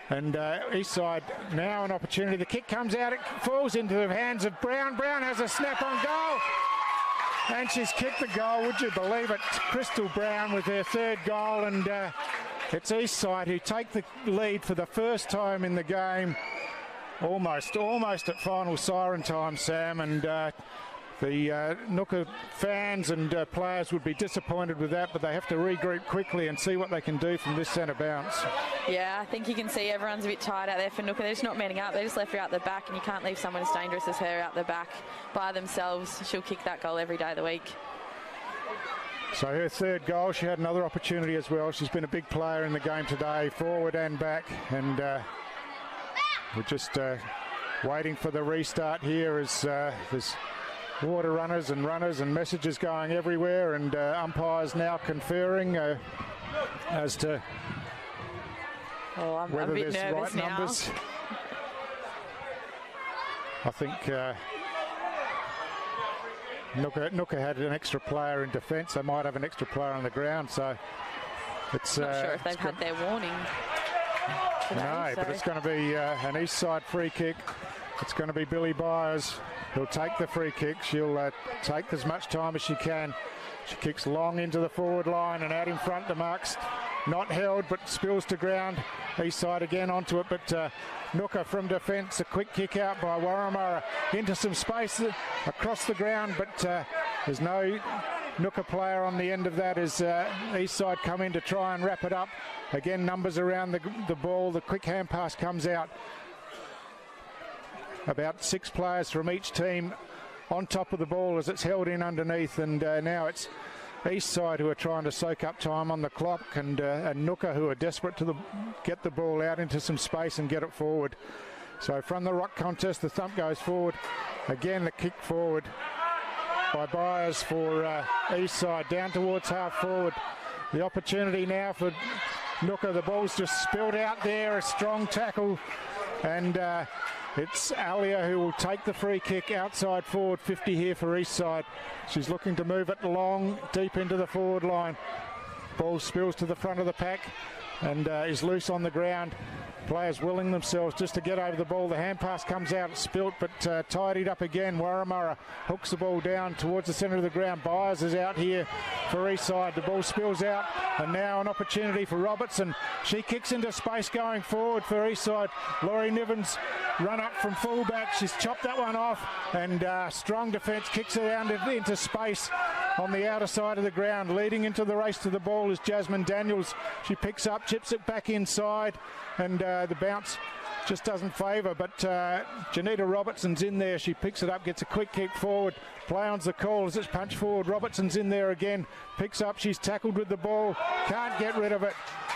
And Eastside now an opportunity. The kick comes out, it falls into the hands of Brown. Brown has a snap on goal. And she's kicked the goal, would you believe it? Crystal Brown with her 3rd goal, and it's Eastside who take the lead for the first time in the game. Almost at final siren time, Sam, and the Ngukurr fans and players would be disappointed with that, but they have to regroup quickly and see what they can do from this centre bounce. Yeah, I think you can see everyone's a bit tired out there for Ngukurr. They're just not manning up. They just left her out the back, and you can't leave someone as dangerous as her out the back by themselves. She'll kick that goal every day of the week. So her 3rd goal, she had another opportunity as well. She's been a big player in the game today, forward and back, and we're just waiting for the restart here as there's water runners and messages going everywhere, and umpires now conferring as to I'm whether a bit there's nervous right now. numbers. I think Ngukurr had an extra player in defence. They might have an extra player on the ground, so it's... Not sure if they've had their warning today. No, but it's going to be an Eastside free kick. It's going to be Billy Byers who'll take the free kick. She'll take as much time as she can. She kicks long into the forward line and out in front. The mark's not held, but spills to ground. Eastside again onto it, but Ngukurr from defence. A quick kick out by Warramurra into some space across the ground, but there's no Ngukurr player on the end of that as Eastside come in to try and wrap it up. Again, numbers around the ball. The quick hand pass comes out. About 6 players from each team on top of the ball as it's held in underneath, and now it's Eastside who are trying to soak up time on the clock, and Ngukurr who are desperate to get the ball out into some space and get it forward. So from the rock contest, the thump goes forward. Again, the kick forward by Byers for Eastside down towards half forward. The opportunity now for Ngukurr. The ball's just spilled out there. A strong tackle, and it's Alia who will take the free kick outside forward. 50 here for Eastside. She's looking to move it long, deep into the forward line. Ball spills to the front of the pack and is loose on the ground. Players willing themselves just to get over the ball. The hand pass comes out, it's spilt, but tidied up again. Warramurra hooks the ball down towards the centre of the ground. Byers is out here for Eastside. The ball spills out, and now an opportunity for Robertson. She kicks into space going forward for Eastside. Laurie Nivens run up from fullback. She's chopped that one off, and strong defence kicks it out into space on the outer side of the ground. Leading into the race to the ball is Jasmine Daniels. She picks up, chips it back inside, and the bounce just doesn't favour, but Janita Robertson's in there. She picks it up, gets a quick kick forward. Play on's the call as it's punched forward. Robertson's in there again, picks up, she's tackled with the ball, can't get rid of it,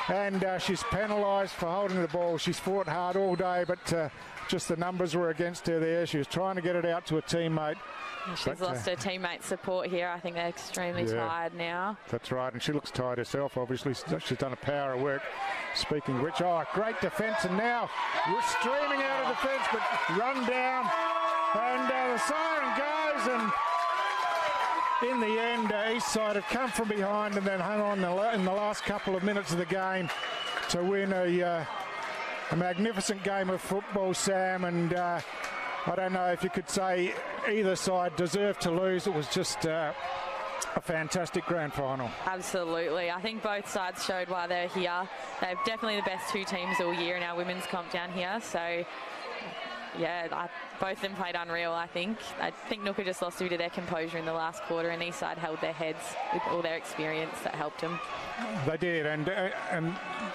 and she's penalised for holding the ball. She's fought hard all day, but just the numbers were against her there. She was trying to get it out to a teammate. She's lost her teammate support here. I think they're extremely tired now. That's right, and she looks tired herself, obviously. She's done a power of work. Speaking of which, great defence, and now we're streaming out of defence, but run down, and the siren goes, and in the end, Eastside have come from behind and then hung on in the last couple of minutes of the game to win a magnificent game of football, Sam, and I don't know if you could say either side deserved to lose. It was just a fantastic grand final. Absolutely. I think both sides showed why they're here. They're definitely the best 2 teams all year in our women's comp down here. So, yeah, both of them played unreal, I think. I think Ngukurr just lost a bit of their composure in the last quarter, and Eastside held their heads with all their experience that helped them. They did, and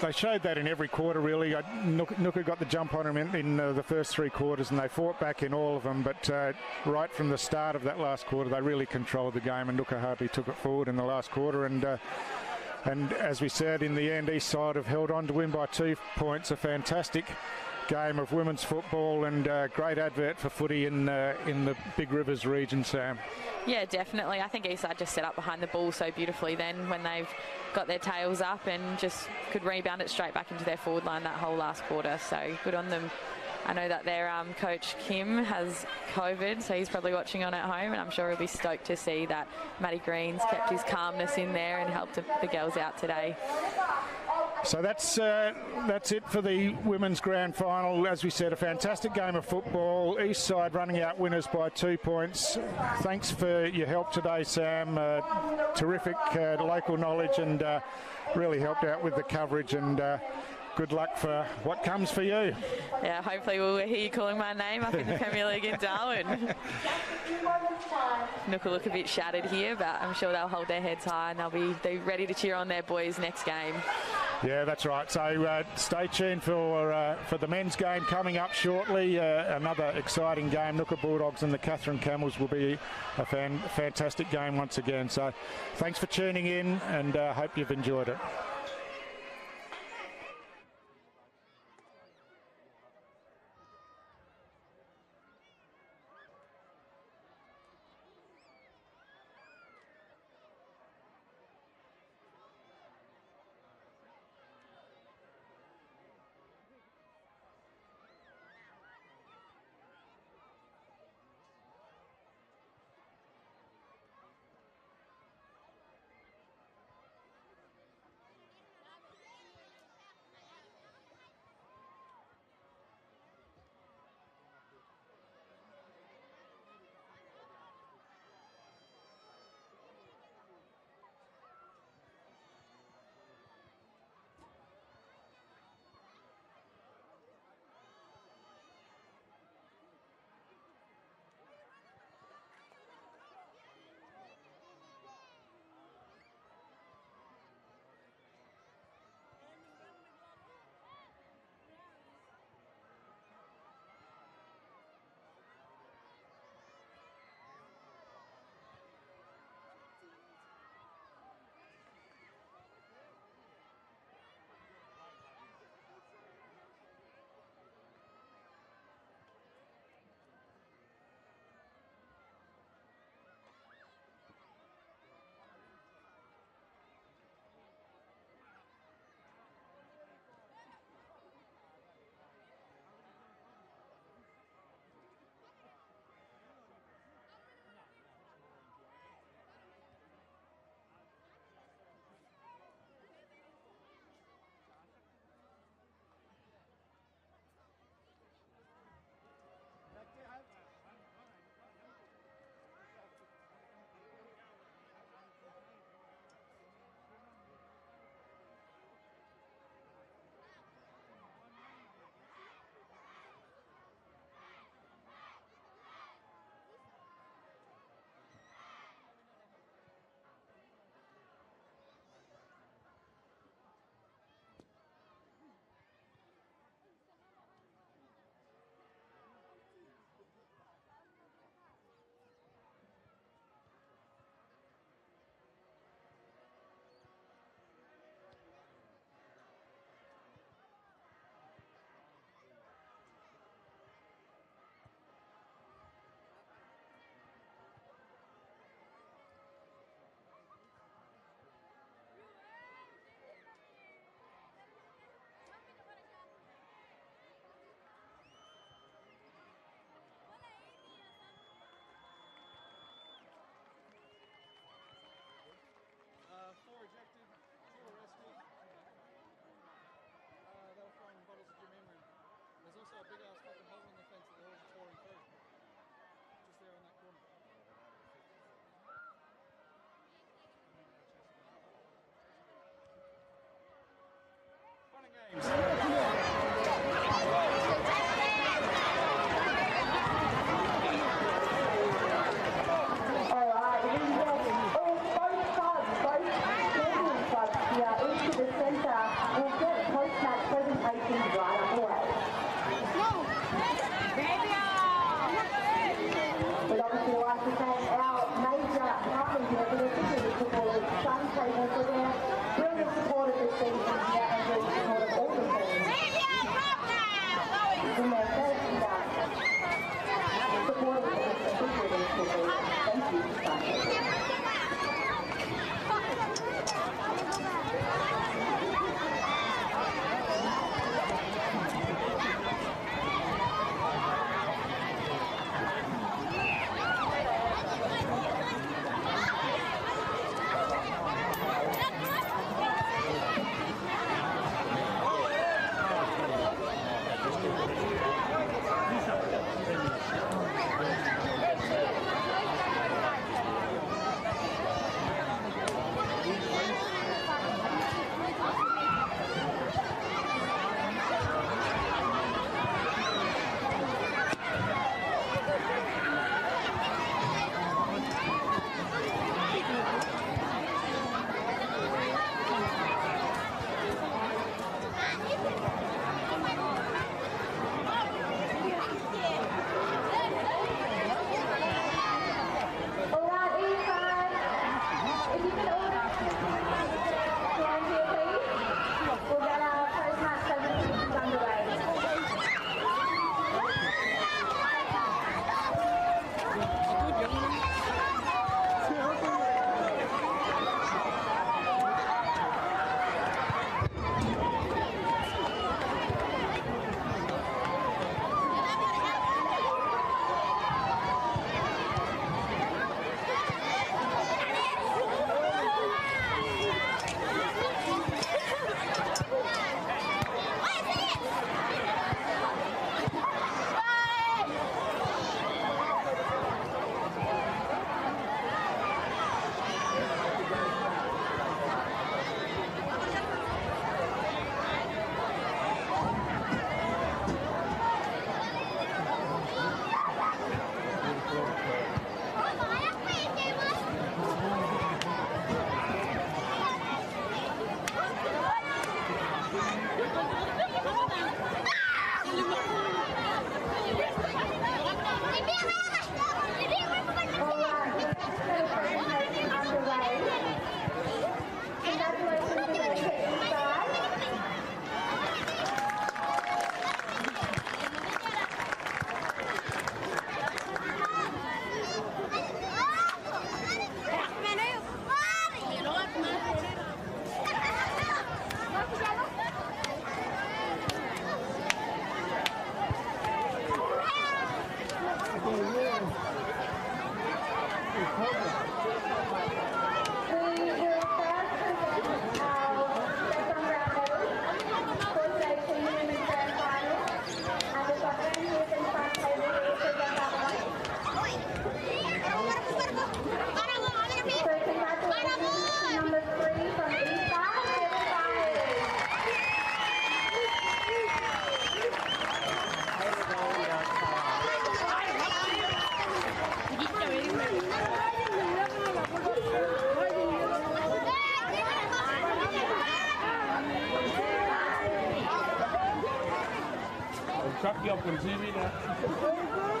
they showed that in every quarter, really. Ngukurr got the jump on them in the first 3 quarters, and they fought back in all of them, but right from the start of that last quarter, they really controlled the game, and Ngukurr hardly took it forward in the last quarter, and as we said, in the end, Eastside have held on to win by 2 points. A fantastic game of women's football, and great advert for footy in the Big Rivers region, Sam. Yeah, definitely. I think Eastside just set up behind the ball so beautifully then when they've got their tails up and just could rebound it straight back into their forward line that whole last quarter. So good on them. I know that their coach Kim has COVID, so he's probably watching on at home, and I'm sure he'll be stoked to see that Matty Green's kept his calmness in there and helped the girls out today. So that's it for the women's grand final. As we said, a fantastic game of football. Eastside running out winners by 2 points. Thanks for your help today, Sam. Terrific local knowledge, and really helped out with the coverage, and good luck for what comes for you. Yeah, hopefully we'll hear you calling my name up in the Premier League in Darwin. Ngukurr look a bit shattered here, but I'm sure they'll hold their heads high and they're ready to cheer on their boys next game. Yeah, that's right. So stay tuned for the men's game coming up shortly. Another exciting game. Ngukurr Bulldogs and the Katherine Camels will be a fantastic game once again. So thanks for tuning in, and hope you've enjoyed it. congratulations right up the way. We'd obviously like to thank our major partners here for their particular supporters, Suncable for their brilliant support of this season here and the support of all the teams in their first supporting these particular football. Thank you, Suncable. Chuck you up on TV now.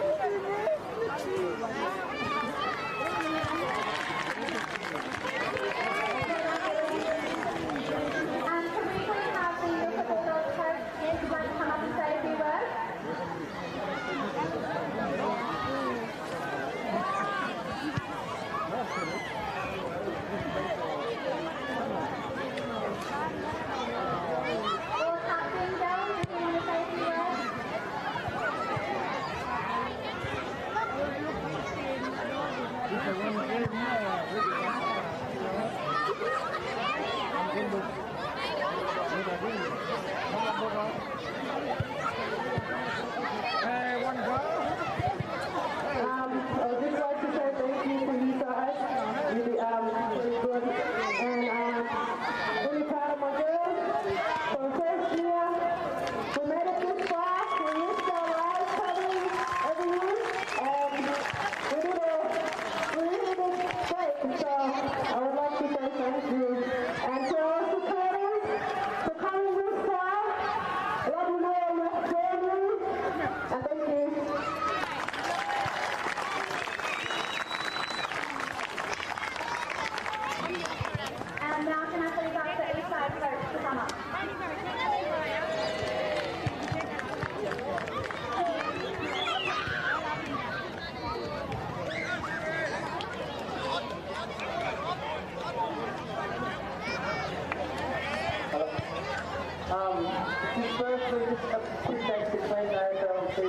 Firstly, just a quick thanks to Clean AFL for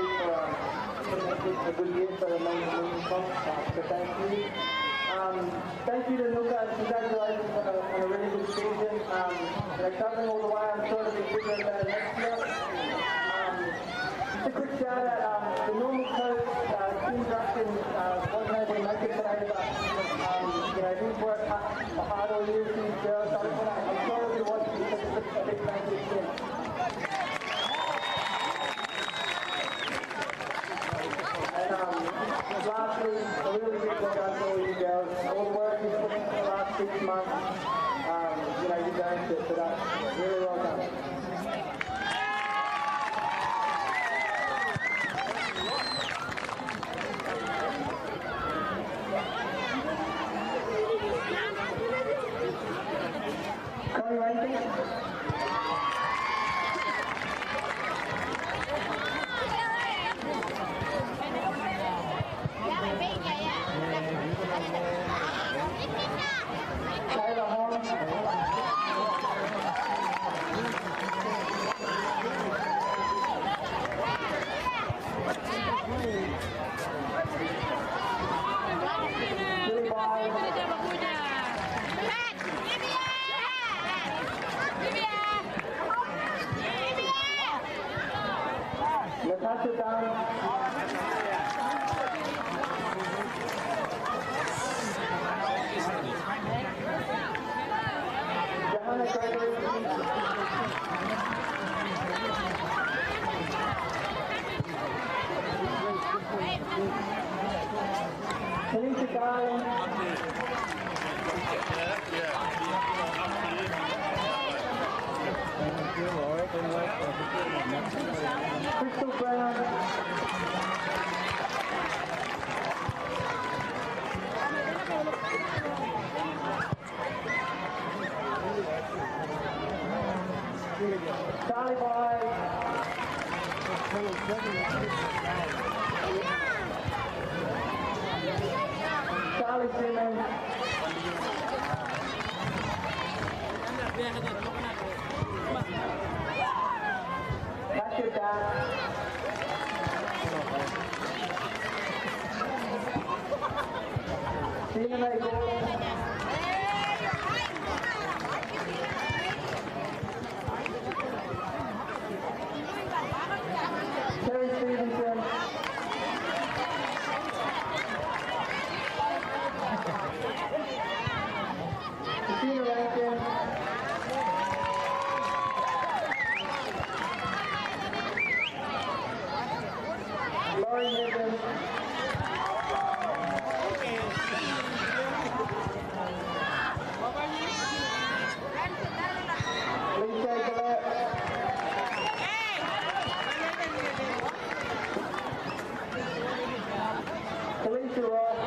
making a good year for the main comp. So thank you. Thank you to Ngukurr and congratulations on a really good season. They're covering all the way. I'm sure it'll be bigger and better next year. Just a quick shout out. The normal coach, Tim Drucken, wasn't able to make it today, but he's worked hard all year for his girls. So I'm sure he'll be watching this. A big thank you to Tim. And lastly, a really big well done to all you girls. All the work you've put in for the last 6 months, you've earned it, so that's really well done. Connie Rankin. Taylor Horn. Billy Byles. Natasha Dunn. Johanna Gregory. Tanisha Garland. Crystal Brown. Charlie Boy. Charlie Simmons. Patrick Dash. Tina May Gordon. Terry Stevenson. Christina Rankin. Laurie Niven. Lisa Gillette. Felicia Ross.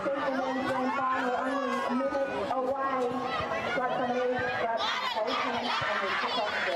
senior men's grand final, only a minute away. Got some lead, but hold hands and we'll kick off